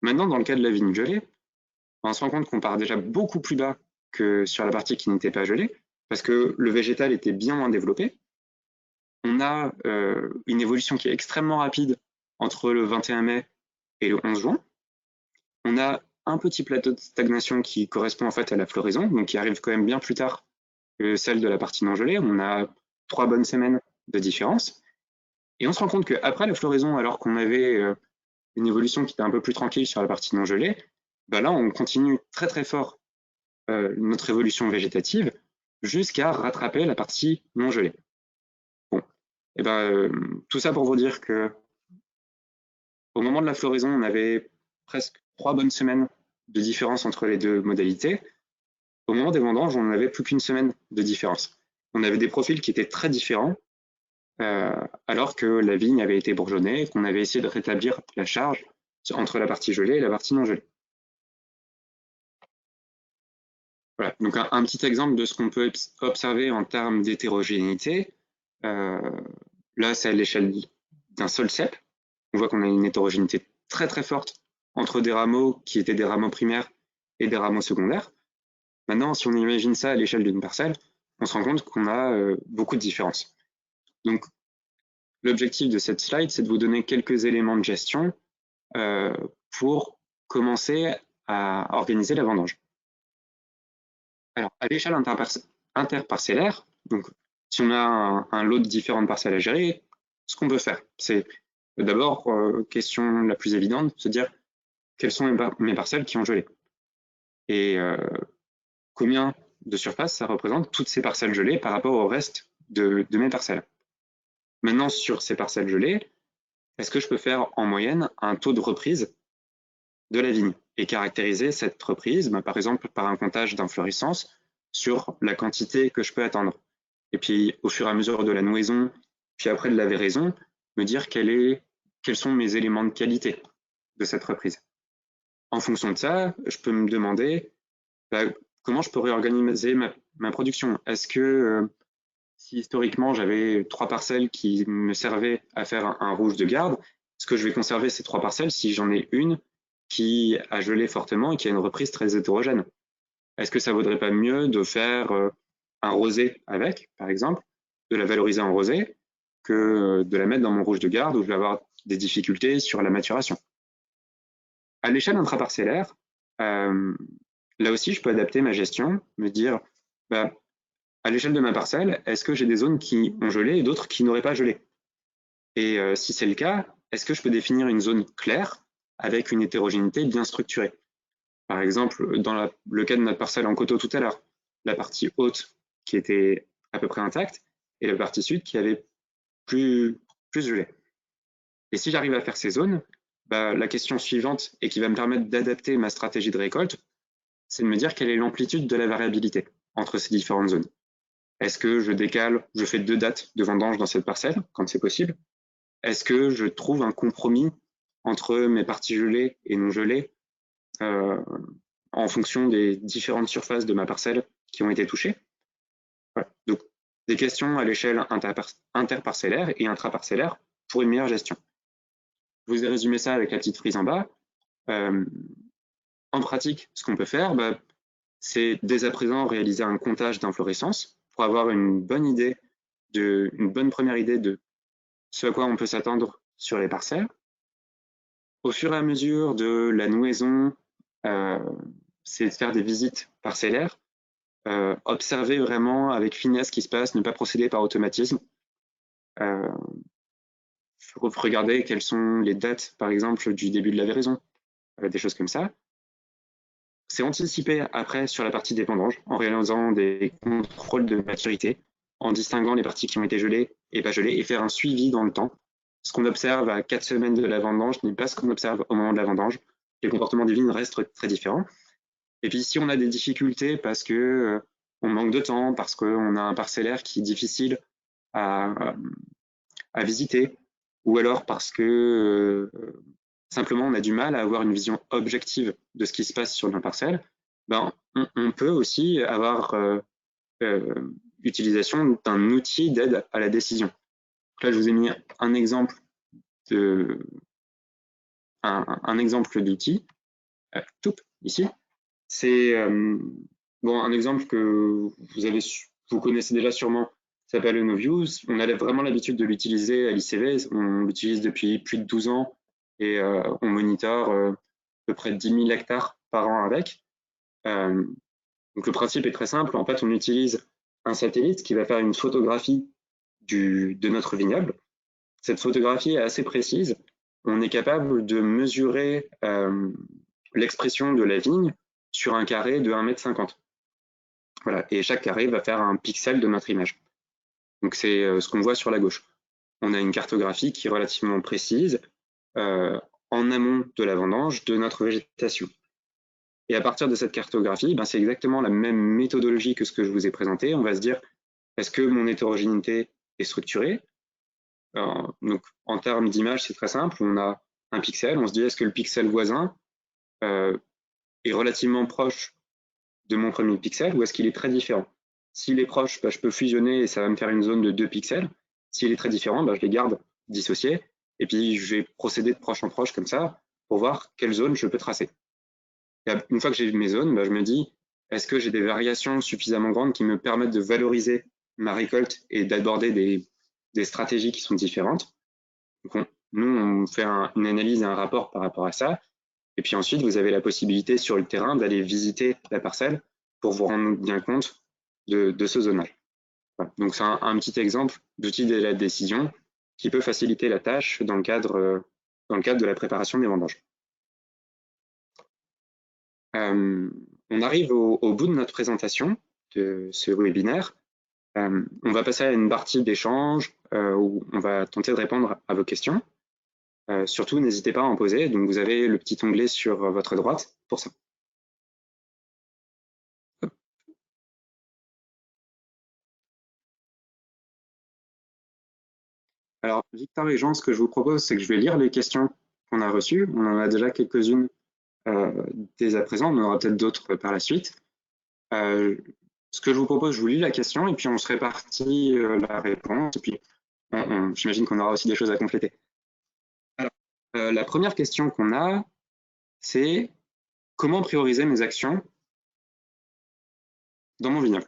Speaker 1: Maintenant, dans le cas de la vigne gelée, on se rend compte qu'on part déjà beaucoup plus bas que sur la partie qui n'était pas gelée, parce que le végétal était bien moins développé. On a une évolution qui est extrêmement rapide entre le 21 mai et le 11 juin. On a un petit plateau de stagnation qui correspond en fait à la floraison, donc qui arrive quand même bien plus tard que celle de la partie non gelée. On a 3 bonnes semaines de différence. Et on se rend compte qu'après la floraison, alors qu'on avait une évolution qui était un peu plus tranquille sur la partie non gelée, là on continue très très fort notre évolution végétative jusqu'à rattraper la partie non gelée. Bon, et tout ça pour vous dire que au moment de la floraison, on avait presque 3 bonnes semaines de différence entre les deux modalités. Au moment des vendanges, on n'avait plus qu'une semaine de différence. On avait des profils qui étaient très différents, alors que la vigne avait été bourgeonnée et qu'on avait essayé de rétablir la charge entre la partie gelée et la partie non gelée. Voilà, donc un petit exemple de ce qu'on peut observer en termes d'hétérogénéité. Là, c'est à l'échelle d'un seul cep. On voit qu'on a une hétérogénéité très très forte entre des rameaux qui étaient des rameaux primaires et des rameaux secondaires. Maintenant, si on imagine ça à l'échelle d'une parcelle, on se rend compte qu'on a beaucoup de différences. Donc, l'objectif de cette slide, c'est de vous donner quelques éléments de gestion pour commencer à organiser la vendange. Alors, à l'échelle interparcellaire, donc si on a un lot de différentes parcelles à gérer, ce qu'on peut faire, c'est d'abord, question la plus évidente, se dire quelles sont mes parcelles qui ont gelé et combien de surface ça représente toutes ces parcelles gelées par rapport au reste de mes parcelles. Maintenant, sur ces parcelles gelées, est-ce que je peux faire en moyenne un taux de reprise de la vigne et caractériser cette reprise, par exemple par un comptage d'inflorescence sur la quantité que je peux attendre. Et puis au fur et à mesure de la nouaison, puis après de la véraison, me dire quels sont mes éléments de qualité de cette reprise. En fonction de ça, je peux me demander comment je peux réorganiser ma production. Est-ce que si historiquement j'avais 3 parcelles qui me servaient à faire un rouge de garde, est-ce que je vais conserver ces 3 parcelles si j'en ai une qui a gelé fortement et qui a une reprise très hétérogène? Est-ce que ça vaudrait pas mieux de faire un rosé avec, par exemple, de la valoriser en rosé, que de la mettre dans mon rouge de garde où je vais avoir des difficultés sur la maturation? À l'échelle intraparcellaire, là aussi, je peux adapter ma gestion, me dire, à l'échelle de ma parcelle, est-ce que j'ai des zones qui ont gelé et d'autres qui n'auraient pas gelé? Et si c'est le cas, est-ce que je peux définir une zone claire avec une hétérogénéité bien structurée? Par exemple, dans le cas de notre parcelle en coteau tout à l'heure, la partie haute qui était à peu près intacte et la partie sud qui avait plus gelé. Et si j'arrive à faire ces zones, la question suivante et qui va me permettre d'adapter ma stratégie de récolte, c'est de me dire quelle est l'amplitude de la variabilité entre ces différentes zones. Est-ce que je décale, je fais 2 dates de vendange dans cette parcelle, quand c'est possible? Est-ce que je trouve un compromis entre mes parties gelées et non gelées en fonction des différentes surfaces de ma parcelle qui ont été touchées? Voilà. Donc, des questions à l'échelle interparcellaire et intraparcellaire pour une meilleure gestion. Je vous ai résumé ça avec la petite frise en bas. En pratique, ce qu'on peut faire, c'est dès à présent réaliser un comptage d'inflorescence pour avoir une bonne première idée de ce à quoi on peut s'attendre sur les parcelles. Au fur et à mesure de la nouaison, c'est de faire des visites parcellaires, observer vraiment avec finesse ce qui se passe, ne pas procéder par automatisme. Regarder quelles sont les dates, par exemple, du début de la véraison, des choses comme ça. C'est anticiper après sur la partie des vendanges en réalisant des contrôles de maturité, en distinguant les parties qui ont été gelées et pas gelées et faire un suivi dans le temps. Ce qu'on observe à 4 semaines de la vendange n'est pas ce qu'on observe au moment de la vendange. Les comportements des vignes restent très différents. Et puis si on a des difficultés parce que on manque de temps, parce qu'on a un parcellaire qui est difficile à visiter, ou alors parce que simplement on a du mal à avoir une vision objective de ce qui se passe sur nos parcelles, on peut aussi avoir utilisation d'un outil d'aide à la décision. Donc là, je vous ai mis un exemple d'outil, ici. C'est un exemple que vous connaissez déjà sûrement, s'appelle NoViews. On a vraiment l'habitude de l'utiliser à l'ICV. On l'utilise depuis plus de 12 ans et on monitore à peu près 10 000 hectares par an avec. Donc le principe est très simple. En fait, on utilise un satellite qui va faire une photographie de notre vignoble. Cette photographie est assez précise. On est capable de mesurer l'expression de la vigne sur un carré de 1,50 m. Voilà. Et chaque carré va faire un pixel de notre image. Donc c'est ce qu'on voit sur la gauche. On a une cartographie qui est relativement précise en amont de la vendange de notre végétation. Et à partir de cette cartographie, c'est exactement la même méthodologie que ce que je vous ai présenté. On va se dire, est-ce que mon hétérogénéité est structurée? Donc en termes d'image, c'est très simple. On a un pixel. On se dit, est-ce que le pixel voisin est relativement proche de mon premier pixel ou est-ce qu'il est très différent? S'il est proche, je peux fusionner et ça va me faire une zone de 2 pixels. S'il est très différent, je les garde dissociés et puis je vais procéder de proche en proche comme ça pour voir quelle zone je peux tracer. Et une fois que j'ai mes zones, je me dis, est-ce que j'ai des variations suffisamment grandes qui me permettent de valoriser ma récolte et d'aborder des stratégies qui sont différentes? Donc nous, on fait une analyse et un rapport par rapport à ça. Et puis ensuite, vous avez la possibilité sur le terrain d'aller visiter la parcelle pour vous rendre bien compte de ce zonage. Voilà. Donc c'est un petit exemple d'outil de la décision qui peut faciliter la tâche dans le cadre de la préparation des vendanges. On arrive au bout de notre présentation de ce webinaire. On va passer à une partie d'échange où on va tenter de répondre à vos questions. Surtout, n'hésitez pas à en poser. Donc, vous avez le petit onglet sur votre droite pour ça. Alors, Victor et Jean, ce que je vous propose, c'est que je vais lire les questions qu'on a reçues. On en a déjà quelques-unes dès à présent. On en aura peut-être d'autres par la suite. Ce que je vous propose, je vous lis la question et puis on se répartit la réponse. Et puis, j'imagine qu'on aura aussi des choses à compléter. Alors, la première question qu'on a, c'est comment prioriser mes actions dans mon vignoble?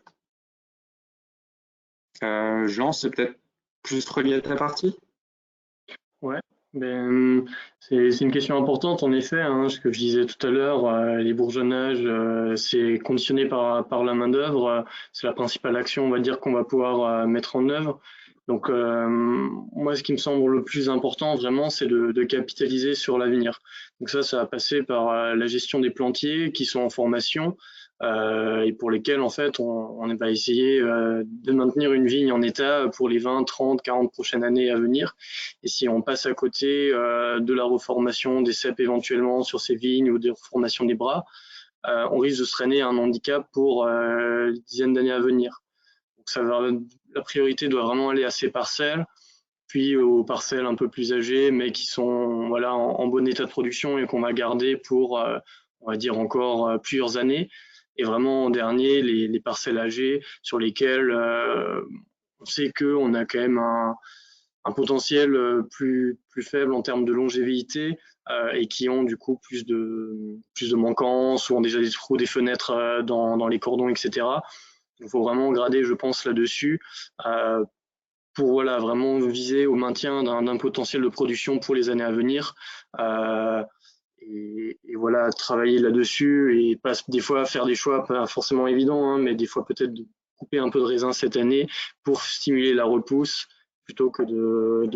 Speaker 1: Jean, c'est peut-être plus relié à ta partie?
Speaker 3: Ouais, C'est une question importante en effet, hein, ce que je disais tout à l'heure, les bourgeonnages, c'est conditionné par la main-d'œuvre, c'est la principale action, on va dire, qu'on va pouvoir mettre en œuvre. Donc, moi, ce qui me semble le plus important, vraiment, c'est de capitaliser sur l'avenir. Donc ça va passer par la gestion des plantiers qui sont en formation et pour lesquels, en fait, on va essayer de maintenir une vigne en état pour les 20, 30, 40 prochaines années à venir. Et si on passe à côté de la reformation des cèpes éventuellement sur ces vignes ou de reformation des bras, on risque de se traîner un handicap pour les dizaines d'années à venir. Donc la priorité doit vraiment aller à ces parcelles, puis aux parcelles un peu plus âgées, mais qui sont voilà, en bon état de production et qu'on va garder pour, on va dire, encore plusieurs années. Et vraiment, en dernier, les parcelles âgées sur lesquelles on sait qu'on a quand même un potentiel plus faible en termes de longévité et qui ont du coup plus de manquances ou ont déjà des trous, des fenêtres dans les cordons, etc. Il faut vraiment grader, je pense, là-dessus pour voilà, vraiment viser au maintien d'un potentiel de production pour les années à venir. Et voilà, travailler là-dessus et pas des fois faire des choix pas forcément évidents, hein, mais des fois peut-être de couper un peu de raisin cette année pour stimuler la repousse plutôt que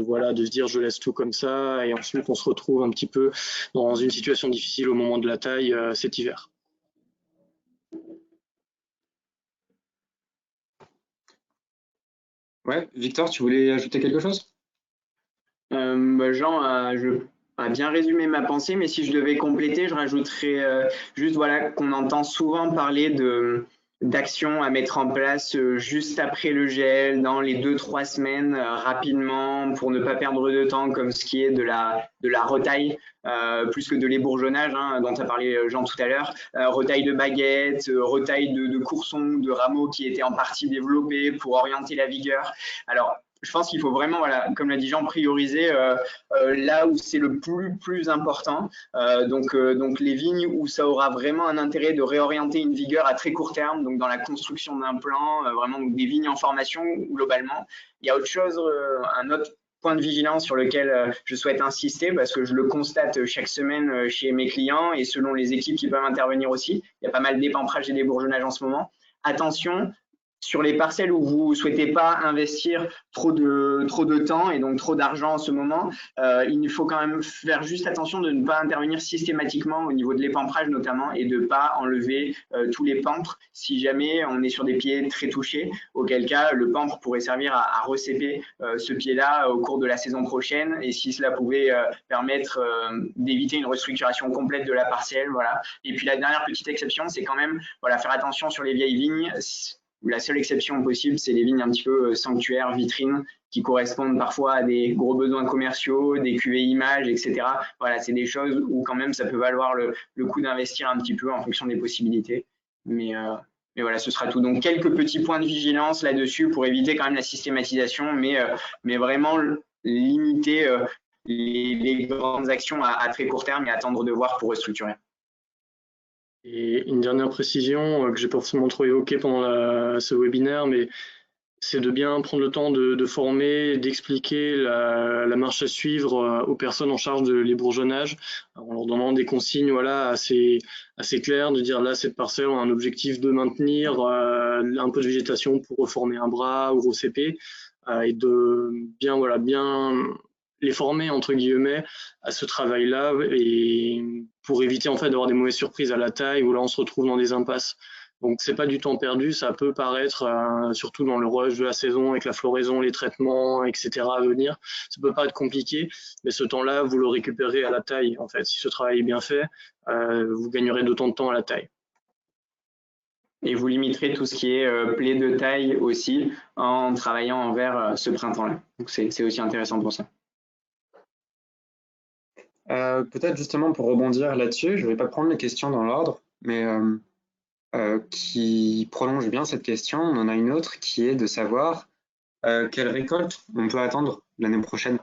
Speaker 3: voilà, de se dire je laisse tout comme ça et ensuite on se retrouve un petit peu dans une situation difficile au moment de la taille cet hiver.
Speaker 1: Ouais, Victor, tu voulais ajouter quelque chose?
Speaker 2: Jean a bien résumé ma pensée, mais si je devais compléter, je rajouterais juste voilà, qu'on entend souvent parler d'actions à mettre en place juste après le gel, dans les 2-3 semaines, rapidement, pour ne pas perdre de temps, comme ce qui est de la retaille, plus que de l'ébourgeonnage, hein, dont a parlé Jean tout à l'heure, retaille de baguettes, retaille de coursons, de rameaux qui étaient en partie développés pour orienter la vigueur. Alors, je pense qu'il faut vraiment, voilà, comme l'a dit Jean, prioriser là où c'est le plus important. Donc les vignes où ça aura vraiment un intérêt de réorienter une vigueur à très court terme, donc dans la construction d'un plan, vraiment donc des vignes en formation globalement. Il y a autre chose, un autre point de vigilance sur lequel je souhaite insister parce que je le constate chaque semaine chez mes clients et selon les équipes qui peuvent intervenir aussi. Il y a pas mal d'épamperages et débourgeonnages en ce moment. Attention, sur les parcelles où vous ne souhaitez pas investir trop de temps et donc trop d'argent en ce moment, il faut quand même faire juste attention de ne pas intervenir systématiquement au niveau de l'épamprage notamment et de ne pas enlever tous les pampres si jamais on est sur des pieds très touchés, auquel cas le pampre pourrait servir à recéper ce pied-là au cours de la saison prochaine et si cela pouvait permettre d'éviter une restructuration complète de la parcelle. Voilà. Et puis la dernière petite exception, c'est quand même voilà, faire attention sur les vieilles vignes. La seule exception possible, c'est les vignes un petit peu sanctuaires, vitrines, qui correspondent parfois à des gros besoins commerciaux, des cuvées images, etc. Voilà, c'est des choses où quand même ça peut valoir le coup d'investir un petit peu en fonction des possibilités. Mais voilà, ce sera tout. Donc quelques petits points de vigilance là-dessus pour éviter quand même la systématisation, mais vraiment limiter les grandes actions à très court terme et attendre de voir pour restructurer.
Speaker 3: Et une dernière précision que j'ai pas forcément trop évoquée pendant ce webinaire, mais c'est de bien prendre le temps de former, d'expliquer la marche à suivre aux personnes en charge de l'ébourgeonnage, en leur donnant des consignes voilà, assez claires, de dire là, cette parcelle, on a un objectif de maintenir un peu de végétation pour reformer un bras ou recéper, et de bien les former entre guillemets à ce travail-là et pour éviter en fait d'avoir des mauvaises surprises à la taille où là on se retrouve dans des impasses. Donc c'est pas du temps perdu, ça peut paraître surtout dans le rush de la saison avec la floraison, les traitements, etc. à venir, ça peut paraître compliqué, mais ce temps-là vous le récupérez à la taille en fait. Si ce travail est bien fait, vous gagnerez d'autant de temps à la taille.
Speaker 2: Et vous limiterez tout ce qui est plaie de taille aussi en travaillant en verre ce printemps-là. Donc c'est aussi intéressant pour ça.
Speaker 1: Peut-être justement pour rebondir là-dessus, je ne vais pas prendre les questions dans l'ordre, mais qui prolonge bien cette question. On en a une autre qui est de savoir quelle récolte on peut attendre l'année prochaine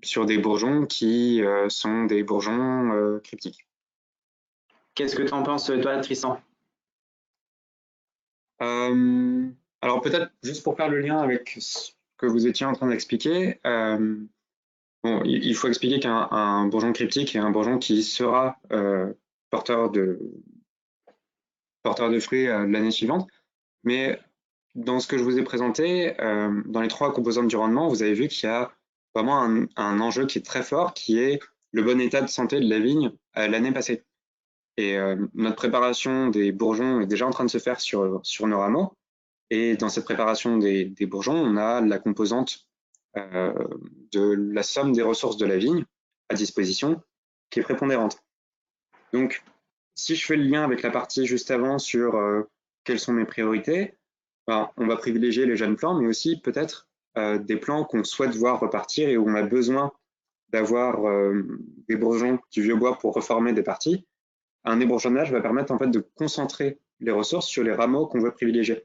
Speaker 1: sur des bourgeons qui sont des bourgeons cryptiques.
Speaker 2: Qu'est-ce que tu en penses, toi, Tristan?
Speaker 1: Alors peut-être juste pour faire le lien avec ce que vous étiez en train d'expliquer, bon, il faut expliquer qu'un bourgeon cryptique est un bourgeon qui sera porteur de fruits l'année suivante. Mais dans ce que je vous ai présenté, dans les 3 composantes du rendement, vous avez vu qu'il y a vraiment un enjeu qui est très fort, qui est le bon état de santé de la vigne l'année passée. Et notre préparation des bourgeons est déjà en train de se faire sur nos rameaux. Et dans cette préparation des bourgeons, on a la composante de la somme des ressources de la vigne à disposition qui est prépondérante. Donc, si je fais le lien avec la partie juste avant sur quelles sont mes priorités, ben, on va privilégier les jeunes plants, mais aussi peut-être des plants qu'on souhaite voir repartir et où on a besoin d'avoir des bourgeons du vieux bois pour reformer des parties. Un ébourgeonnage va permettre en fait de concentrer les ressources sur les rameaux qu'on veut privilégier.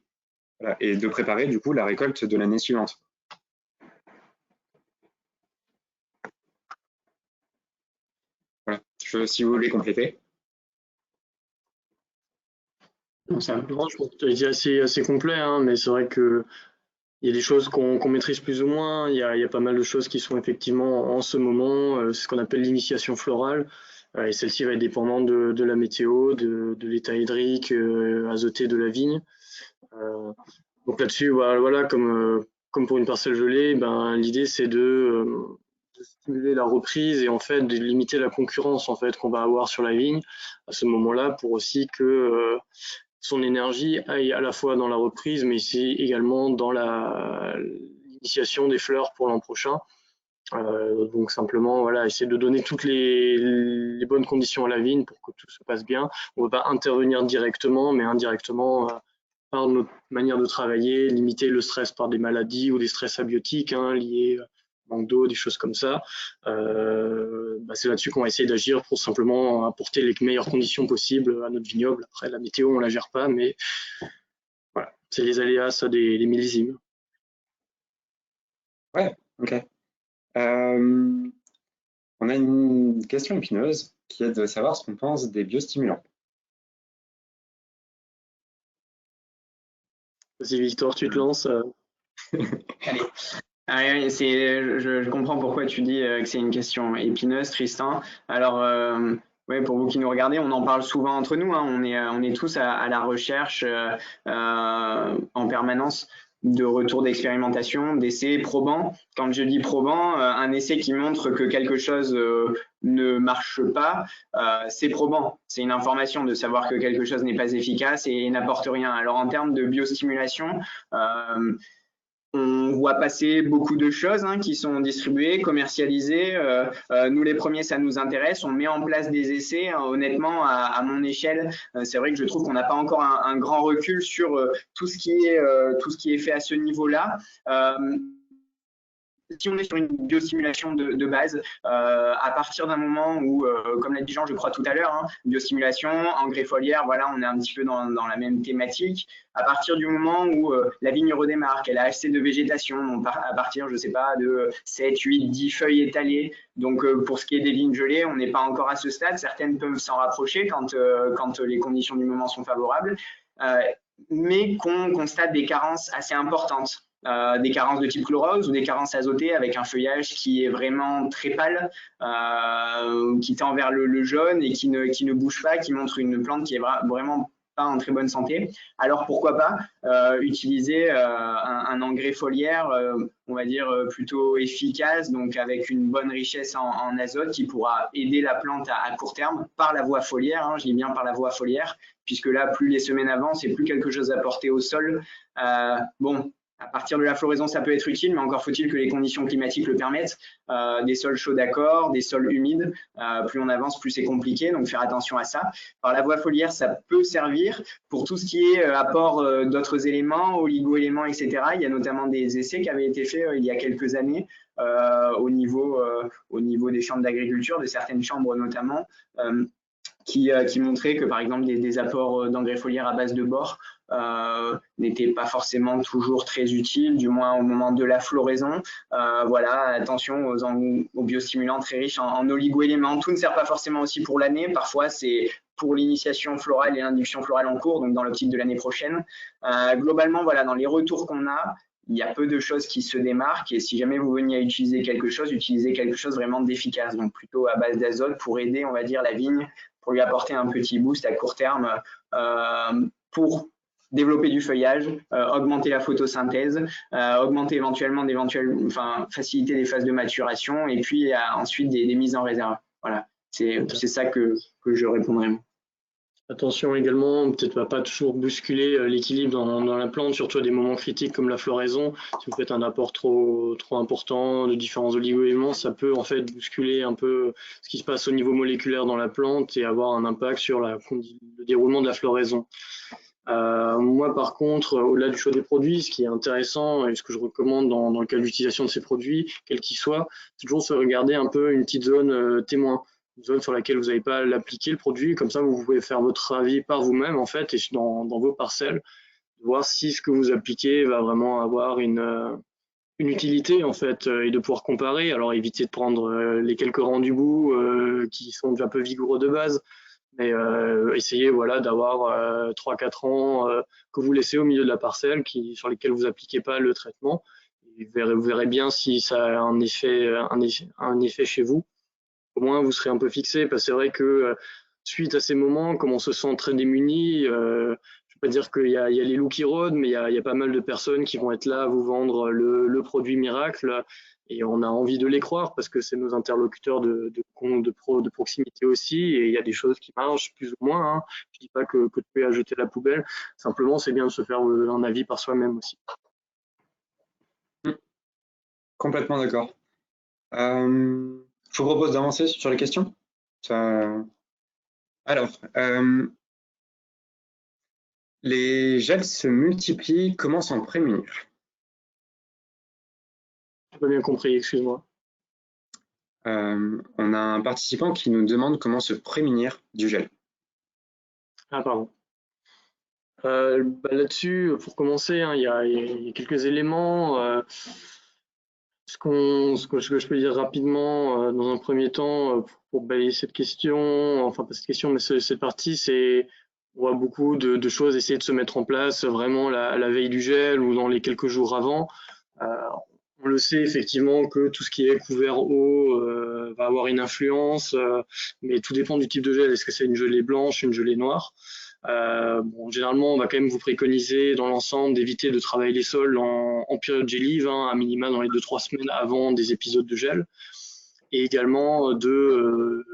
Speaker 1: Voilà, et de préparer du coup la récolte de l'année suivante. Voilà, si vous voulez compléter.
Speaker 3: Non, je pense que tu as été assez complet, hein, mais c'est vrai que il y a des choses qu'on maîtrise plus ou moins. Il y a pas mal de choses qui sont effectivement en ce moment, ce qu'on appelle l'initiation florale. Et celle-ci va être dépendante de la météo, de l'état hydrique, azoté de la vigne. Donc là-dessus, voilà, comme pour une parcelle gelée, ben, l'idée c'est de stimuler la reprise et en fait de limiter la concurrence en fait qu'on va avoir sur la vigne à ce moment-là pour aussi que son énergie aille à la fois dans la reprise mais aussi également dans l'initiation des fleurs pour l'an prochain. Donc simplement voilà, essayer de donner toutes les bonnes conditions à la vigne pour que tout se passe bien. On ne va pas intervenir directement mais indirectement par notre manière de travailler, limiter le stress par des maladies ou des stress abiotiques liés manque d'eau, des choses comme ça. C'est là-dessus qu'on va essayer d'agir pour simplement apporter les meilleures conditions possibles à notre vignoble. Après, la météo, on ne la gère pas, mais voilà, c'est les aléas, ça, des millésimes.
Speaker 1: Ouais, ok. On a une question épineuse qui est de savoir ce qu'on pense des biostimulants.
Speaker 3: Vas-y, Victor, tu te lances.
Speaker 2: Allez. Je comprends pourquoi tu dis que c'est une question épineuse, Tristan. Alors, ouais, pour vous qui nous regardez, on en parle souvent entre nous. On est tous à la recherche en permanence de retours d'expérimentation, d'essais probants. Quand je dis probant, un essai qui montre que quelque chose ne marche pas, c'est probant. C'est une information de savoir que quelque chose n'est pas efficace et n'apporte rien. Alors, en termes de biostimulation, on voit passer beaucoup de choses qui sont distribuées, commercialisées. Nous, les premiers, ça nous intéresse. On met en place des essais. Honnêtement, à mon échelle, c'est vrai que je trouve qu'on n'a pas encore un grand recul sur tout ce qui est fait à ce niveau-là. Si on est sur une biostimulation de base, à partir d'un moment où, comme l'a dit Jean, je crois tout à l'heure, biostimulation, engrais foliaire, voilà, on est un petit peu dans la même thématique. À partir du moment où la vigne redémarre, qu'elle a assez de végétation, donc à partir, je ne sais pas, de 7, 8, 10 feuilles étalées. Donc, pour ce qui est des vignes gelées, on n'est pas encore à ce stade. Certaines peuvent s'en rapprocher quand les conditions du moment sont favorables, mais qu'on constate des carences assez importantes. Des carences de type chlorose ou des carences azotées avec un feuillage qui est vraiment très pâle, qui tend vers le jaune et qui ne bouge pas, qui montre une plante qui est vraiment pas en très bonne santé. Alors pourquoi pas utiliser un engrais foliaire, on va dire plutôt efficace, donc avec une bonne richesse en azote qui pourra aider la plante à court terme par la voie foliaire, je dis bien par la voie foliaire, puisque là, plus les semaines avancent et plus quelque chose à porter au sol. Bon, à partir de la floraison, ça peut être utile, mais encore faut-il que les conditions climatiques le permettent. Des sols chauds d'accord, des sols humides, plus on avance, plus c'est compliqué, donc faire attention à ça. Par la voie foliaire, ça peut servir pour tout ce qui est apport d'autres éléments, oligo-éléments, etc. Il y a notamment des essais qui avaient été faits il y a quelques années au niveau des chambres d'agriculture, de certaines chambres notamment, qui montraient que par exemple des apports d'engrais foliaire à base de bore n'étaient pas forcément toujours très utiles, du moins au moment de la floraison. Voilà, attention aux biostimulants très riches en oligo-éléments. Tout ne sert pas forcément aussi pour l'année. Parfois, c'est pour l'initiation florale et l'induction florale en cours, donc dans l'optique de l'année prochaine. Globalement, voilà, dans les retours qu'on a, il y a peu de choses qui se démarquent et si jamais vous veniez à utiliser quelque chose, utilisez quelque chose vraiment d'efficace, donc plutôt à base d'azote pour aider, on va dire, la vigne, pour lui apporter un petit boost à court terme pour développer du feuillage, augmenter la photosynthèse, augmenter éventuellement faciliter les phases de maturation et puis ensuite des mises en réserve. Voilà, c'est ça que je répondrai.
Speaker 3: Attention également, peut-être pas toujours bousculer l'équilibre dans la plante, surtout à des moments critiques comme la floraison. Si vous faites un apport trop important de différents oligo-éléments, ça peut en fait bousculer un peu ce qui se passe au niveau moléculaire dans la plante et avoir un impact sur le déroulement de la floraison. Moi, par contre, au-delà du choix des produits, ce qui est intéressant et ce que je recommande dans le cas d'utilisation de ces produits, quels qu'ils soient, c'est toujours se regarder un peu une petite zone témoin, une zone sur laquelle vous n'avez pas à l'appliquer le produit. Comme ça, vous pouvez faire votre avis par vous-même, en fait, et dans vos parcelles, voir si ce que vous appliquez va vraiment avoir une utilité, en fait, et de pouvoir comparer. Alors, évitez de prendre les quelques rangs du bout qui sont déjà un peu vigoureux de base. Mais essayez voilà, d'avoir 3-4 ans que vous laissez au milieu de la parcelle sur lesquels vous n'appliquez pas le traitement. Et vous verrez bien si ça a un effet chez vous. Au moins, vous serez un peu fixé. Parce que c'est vrai que suite à ces moments, comme on se sent très démuni, je ne vais pas dire qu'il y a les loups qui rôdent, mais il y a pas mal de personnes qui vont être là à vous vendre le produit miracle. Et on a envie de les croire parce que c'est nos interlocuteurs de proximité aussi. Et il y a des choses qui marchent plus ou moins. Hein. Je ne dis pas que tu peux jeter la poubelle. Simplement, c'est bien de se faire un avis par soi-même aussi.
Speaker 1: Complètement d'accord. Je vous propose d'avancer sur les questions. Alors, les gels se multiplient, comment s'en prémunir?
Speaker 3: Je n'ai pas bien compris, excuse-moi.
Speaker 1: On a un participant qui nous demande comment se prémunir du gel.
Speaker 3: Ah, pardon. Là-dessus, pour commencer, hein, il y a quelques éléments. Ce que je peux dire rapidement dans un premier temps pour balayer cette question, enfin pas cette question, mais cette partie, c'est on voit beaucoup de choses essayer de se mettre en place vraiment à la veille du gel ou dans les quelques jours avant. On le sait effectivement que tout ce qui est couvert eau va avoir une influence, mais tout dépend du type de gel. Est-ce que c'est une gelée blanche, une gelée noire? Généralement, on va quand même vous préconiser dans l'ensemble d'éviter de travailler les sols en période gélive, hein, à minima dans les 2-3 semaines avant des épisodes de gel, et également de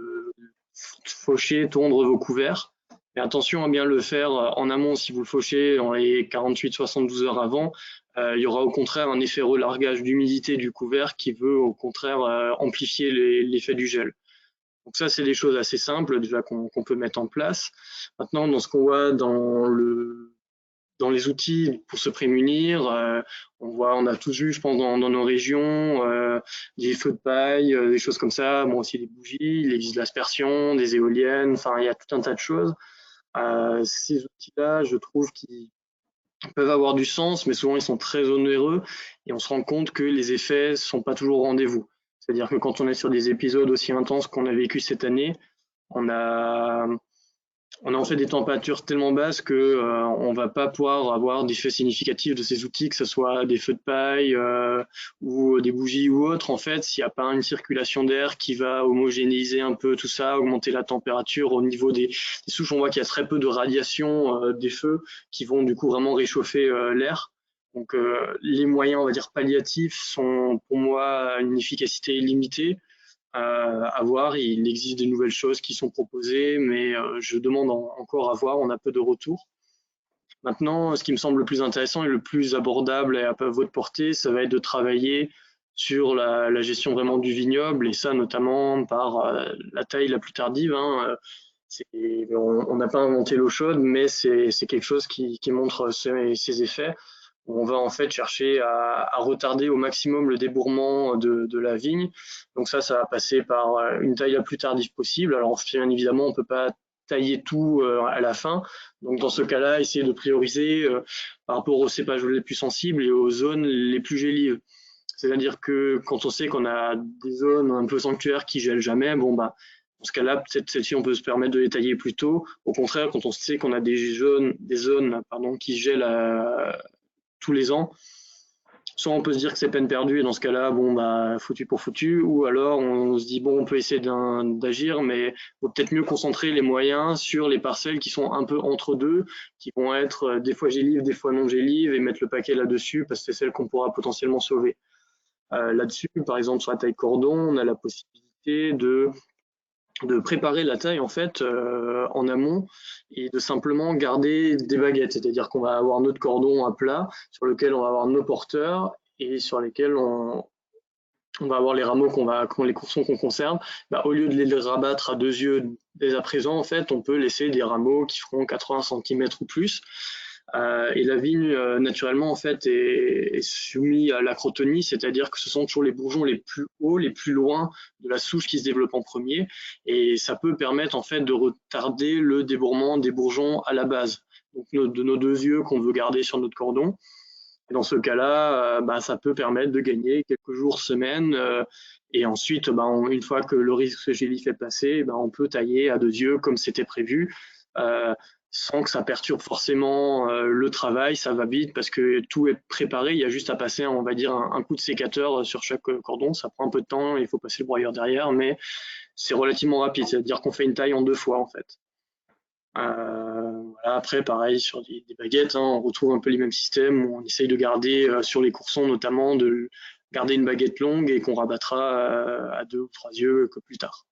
Speaker 3: faucher, tondre vos couverts. Mais attention à bien le faire en amont si vous le fauchez dans les 48-72 heures avant. Il y aura au contraire un effet relargage d'humidité du couvert qui veut au contraire amplifier l'effet du gel. Donc ça, c'est des choses assez simples déjà qu'on peut mettre en place. Maintenant, dans ce qu'on voit dans les outils pour se prémunir, on a tous vu, je pense, dans nos régions, des feux de paille, des choses comme ça, bon aussi des bougies, il existe de l'aspersion, des éoliennes, enfin il y a tout un tas de choses. Ces outils-là, je trouve qu'ils peuvent avoir du sens, mais souvent ils sont très onéreux et on se rend compte que les effets ne sont pas toujours au rendez-vous. C'est-à-dire que quand on est sur des épisodes aussi intenses qu'on a vécu cette année, on a en fait des températures tellement basses que on va pas pouvoir avoir d'effets significatifs de ces outils, que ce soit des feux de paille ou des bougies ou autres. En fait, s'il n'y a pas une circulation d'air qui va homogénéiser un peu tout ça, augmenter la température au niveau des souches, on voit qu'il y a très peu de radiation des feux qui vont du coup vraiment réchauffer l'air. Donc les moyens, on va dire, palliatifs sont pour moi une efficacité limitée. À voir, il existe de nouvelles choses qui sont proposées, mais je demande encore à voir, on a peu de retours. Maintenant, ce qui me semble le plus intéressant et le plus abordable et à votre portée, ça va être de travailler sur la gestion vraiment du vignoble, et ça notamment par la taille la plus tardive. Hein. On n'a pas inventé l'eau chaude, mais c'est quelque chose qui montre ses effets. On va en fait chercher à retarder au maximum le débourrement de la vigne. Donc ça va passer par une taille la plus tardive possible. Alors bien évidemment, on ne peut pas tailler tout à la fin. Donc dans ce cas-là, essayer de prioriser par rapport aux cépages les plus sensibles et aux zones les plus gélives. C'est-à-dire que quand on sait qu'on a des zones un peu sanctuaires qui gèlent jamais, dans ce cas-là, peut-être celle-ci, on peut se permettre de les tailler plus tôt. Au contraire, quand on sait qu'on a des zones qui gèlent tous les ans, soit on peut se dire que c'est peine perdue et dans ce cas-là, bon, bah, foutu pour foutu, ou alors on se dit, bon, on peut essayer d'agir, mais il faut peut-être mieux concentrer les moyens sur les parcelles qui sont un peu entre deux, qui vont être des fois gélives, des fois non gélives, et mettre le paquet là-dessus parce que c'est celle qu'on pourra potentiellement sauver. Là-dessus, par exemple, sur la taille cordon, on a la possibilité de préparer la taille en fait en amont et de simplement garder des baguettes, c'est-à-dire qu'on va avoir notre cordon à plat sur lequel on va avoir nos porteurs et sur lesquels on va avoir les rameaux les coursons qu'on conserve. Bah, au lieu de les rabattre à 2 yeux dès à présent, en fait, on peut laisser des rameaux qui feront 80 cm ou plus. Et la vigne, naturellement, en fait, est soumise à l'acrotonie, c'est-à-dire que ce sont toujours les bourgeons les plus hauts, les plus loin de la souche qui se développe en premier, et ça peut permettre en fait de retarder le débourrement des bourgeons à la base, donc de nos 2 yeux qu'on veut garder sur notre cordon. Et dans ce cas-là, bah, ça peut permettre de gagner quelques jours, semaines, et ensuite, bah, une fois que le risque gélif est passé, bah, on peut tailler à 2 yeux comme c'était prévu. Sans que ça perturbe forcément le travail, ça va vite parce que tout est préparé, il y a juste à passer, on va dire, un coup de sécateur sur chaque cordon, ça prend un peu de temps, il faut passer le broyeur derrière, mais c'est relativement rapide, c'est-à-dire qu'on fait une taille en 2 fois en fait. Voilà, après, pareil, sur des baguettes, hein, on retrouve un peu les mêmes systèmes où on essaye de garder, sur les coursons notamment, de garder une baguette longue et qu'on rabattra à 2 ou 3 yeux que plus tard.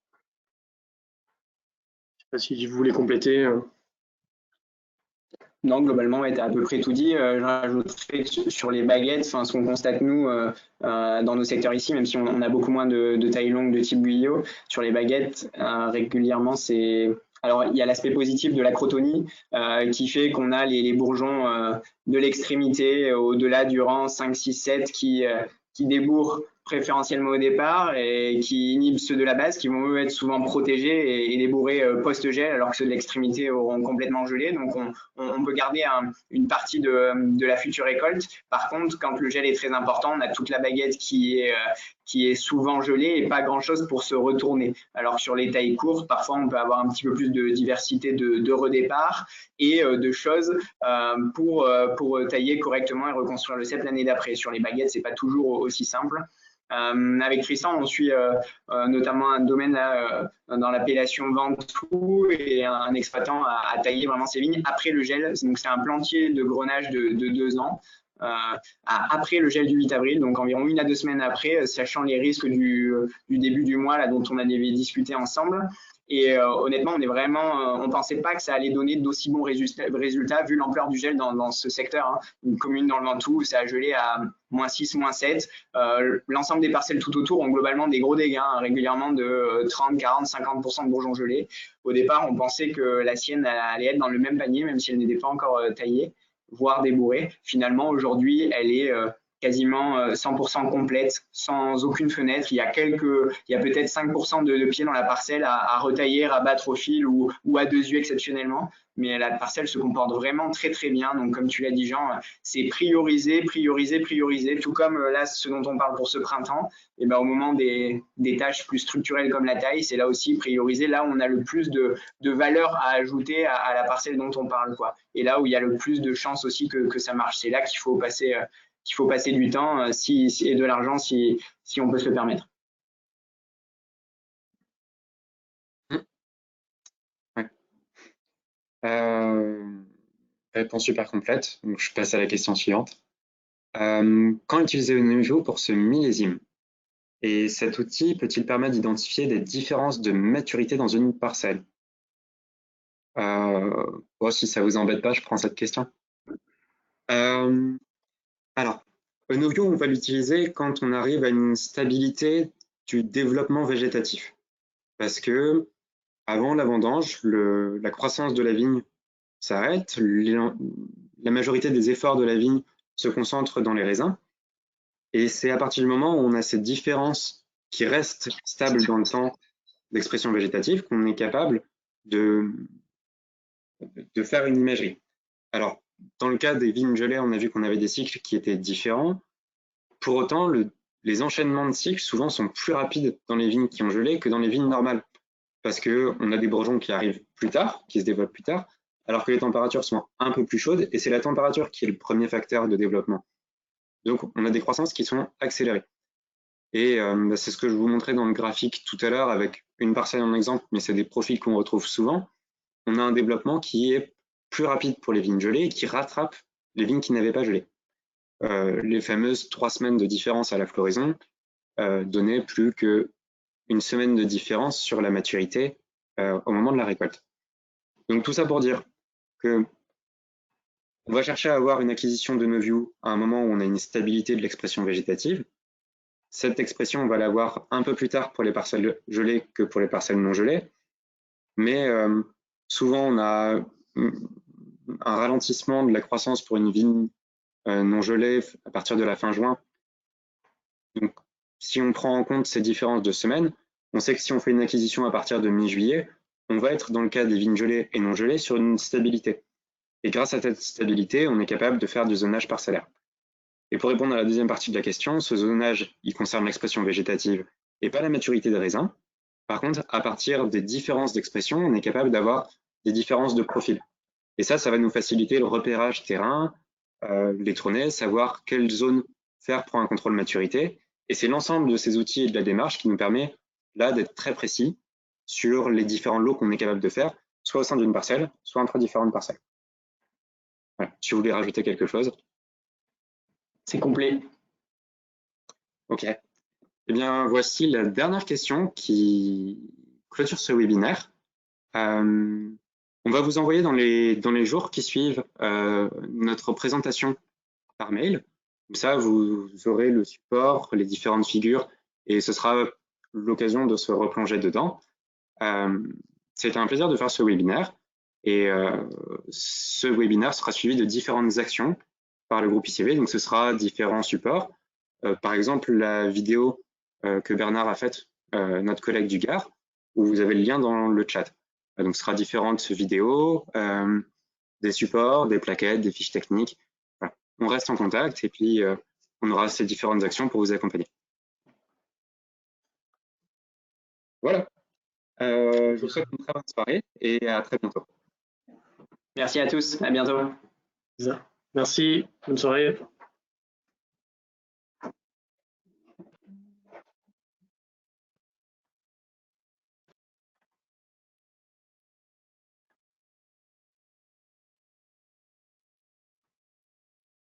Speaker 3: Je ne sais pas si vous voulez compléter.
Speaker 2: Non, globalement, tu as à peu près tout dit. Je rajouterais que sur les baguettes, ce qu'on constate nous dans nos secteurs ici, même si on a beaucoup moins de taille longue de type Guyot, sur les baguettes, régulièrement, c'est… Alors, il y a l'aspect positif de l'acrotonie qui fait qu'on a les bourgeons de l'extrémité au-delà du rang 5, 6, 7 qui débourrent préférentiellement au départ et qui inhibent ceux de la base qui vont eux être souvent protégés et débourrés post-gel alors que ceux de l'extrémité auront complètement gelé. Donc on peut garder une partie de la future récolte. Par contre, quand le gel est très important, on a toute la baguette qui est souvent gelée et pas grand-chose pour se retourner. Alors que sur les tailles courtes, parfois on peut avoir un petit peu plus de diversité de redépart et de choses pour tailler correctement et reconstruire le cep l'année d'après. Sur les baguettes, c'est pas toujours aussi simple. Avec Tristan, on suit notamment un domaine là, dans l'appellation Ventoux et un exploitant a taillé vraiment ses vignes après le gel. Donc c'est un plantier de grenage de 2 ans. Après le gel du 8 avril, donc environ 1 à 2 semaines après, sachant les risques du début du mois là, dont on avait discuté ensemble. Et honnêtement, on pensait pas que ça allait donner d'aussi bons résultats vu l'ampleur du gel dans ce secteur. Hein. Une commune dans le Ventoux où ça a gelé à -6, -7. L'ensemble des parcelles tout autour ont globalement des gros dégâts, hein, régulièrement de 30, 40, 50% de bourgeons gelés. Au départ, on pensait que la sienne allait être dans le même panier, même si elle n'était pas encore taillée, voire débourrée. Finalement, aujourd'hui, elle est quasiment 100% complète, sans aucune fenêtre. Il y a peut-être 5% de pieds dans la parcelle à retailler, rabattre au fil ou à 2 yeux exceptionnellement. Mais la parcelle se comporte vraiment très très bien. Donc comme tu l'as dit Jean, c'est prioriser, prioriser, prioriser. Tout comme là ce dont on parle pour ce printemps. Et ben, au moment des tâches plus structurelles comme la taille, c'est là aussi prioriser. Là où on a le plus de valeur à ajouter à la parcelle dont on parle, quoi. Et là où il y a le plus de chances aussi que ça marche. C'est là qu'il faut passer du temps et de l'argent si on peut se le permettre.
Speaker 1: Réponse super complète, donc je passe à la question suivante. Quand utiliser Oneview pour ce millésime? Et cet outil peut-il permettre d'identifier des différences de maturité dans une parcelle? Si ça vous embête pas, je prends cette question. Alors, Oneview, on va l'utiliser quand on arrive à une stabilité du développement végétatif. Parce que avant la vendange, la croissance de la vigne s'arrête, la majorité des efforts de la vigne se concentrent dans les raisins. Et c'est à partir du moment où on a cette différence qui reste stable dans le temps d'expression végétative qu'on est capable de faire une imagerie. Alors, dans le cas des vignes gelées, on a vu qu'on avait des cycles qui étaient différents. Pour autant, les enchaînements de cycles souvent sont plus rapides dans les vignes qui ont gelé que dans les vignes normales. Parce qu'on a des bourgeons qui arrivent plus tard, qui se développent plus tard, alors que les températures sont un peu plus chaudes, et c'est la température qui est le premier facteur de développement. Donc, on a des croissances qui sont accélérées. Et c'est ce que je vous montrais dans le graphique tout à l'heure avec une parcelle en exemple, mais c'est des profils qu'on retrouve souvent. On a un développement qui est plus rapide pour les vignes gelées et qui rattrape les vignes qui n'avaient pas gelé. Les fameuses 3 semaines de différence à la floraison donnaient plus qu'une semaine de différence sur la maturité au moment de la récolte. Donc tout ça pour dire que on va chercher à avoir une acquisition de no-view à un moment où on a une stabilité de l'expression végétative. Cette expression, on va l'avoir un peu plus tard pour les parcelles gelées que pour les parcelles non gelées. Mais souvent, on a un ralentissement de la croissance pour une vigne non gelée à partir de la fin juin. Donc, si on prend en compte ces différences de semaines, on sait que si on fait une acquisition à partir de mi-juillet, on va être, dans le cas des vignes gelées et non gelées, sur une stabilité. Et grâce à cette stabilité, on est capable de faire du zonage parcellaire. Et pour répondre à la deuxième partie de la question, ce zonage, il concerne l'expression végétative et pas la maturité des raisins. Par contre, à partir des différences d'expression, on est capable d'avoir des différences de profil. Et ça va nous faciliter le repérage terrain, les trônets, savoir quelle zone faire pour un contrôle maturité. Et c'est l'ensemble de ces outils et de la démarche qui nous permet là d'être très précis sur les différents lots qu'on est capable de faire, soit au sein d'une parcelle, soit entre différentes parcelles. Voilà. Si vous voulez rajouter quelque chose.
Speaker 2: C'est complet.
Speaker 1: Ok. Eh bien, voici la dernière question qui clôture ce webinaire. On va vous envoyer dans les jours qui suivent notre présentation par mail. Comme ça, vous aurez le support, les différentes figures, et ce sera l'occasion de se replonger dedans. C'était un plaisir de faire ce webinaire, et ce webinaire sera suivi de différentes actions par le groupe ICV, donc ce sera différents supports. Par exemple, la vidéo que Bernard a faite, notre collègue du Gard, où vous avez le lien dans le chat. Donc, ce sera différentes vidéos, des supports, des plaquettes, des fiches techniques. Voilà. On reste en contact et puis on aura ces différentes actions pour vous accompagner. Voilà. Je vous souhaite une très bonne soirée et à très bientôt.
Speaker 2: Merci à tous. À bientôt.
Speaker 3: Merci. Bonne soirée.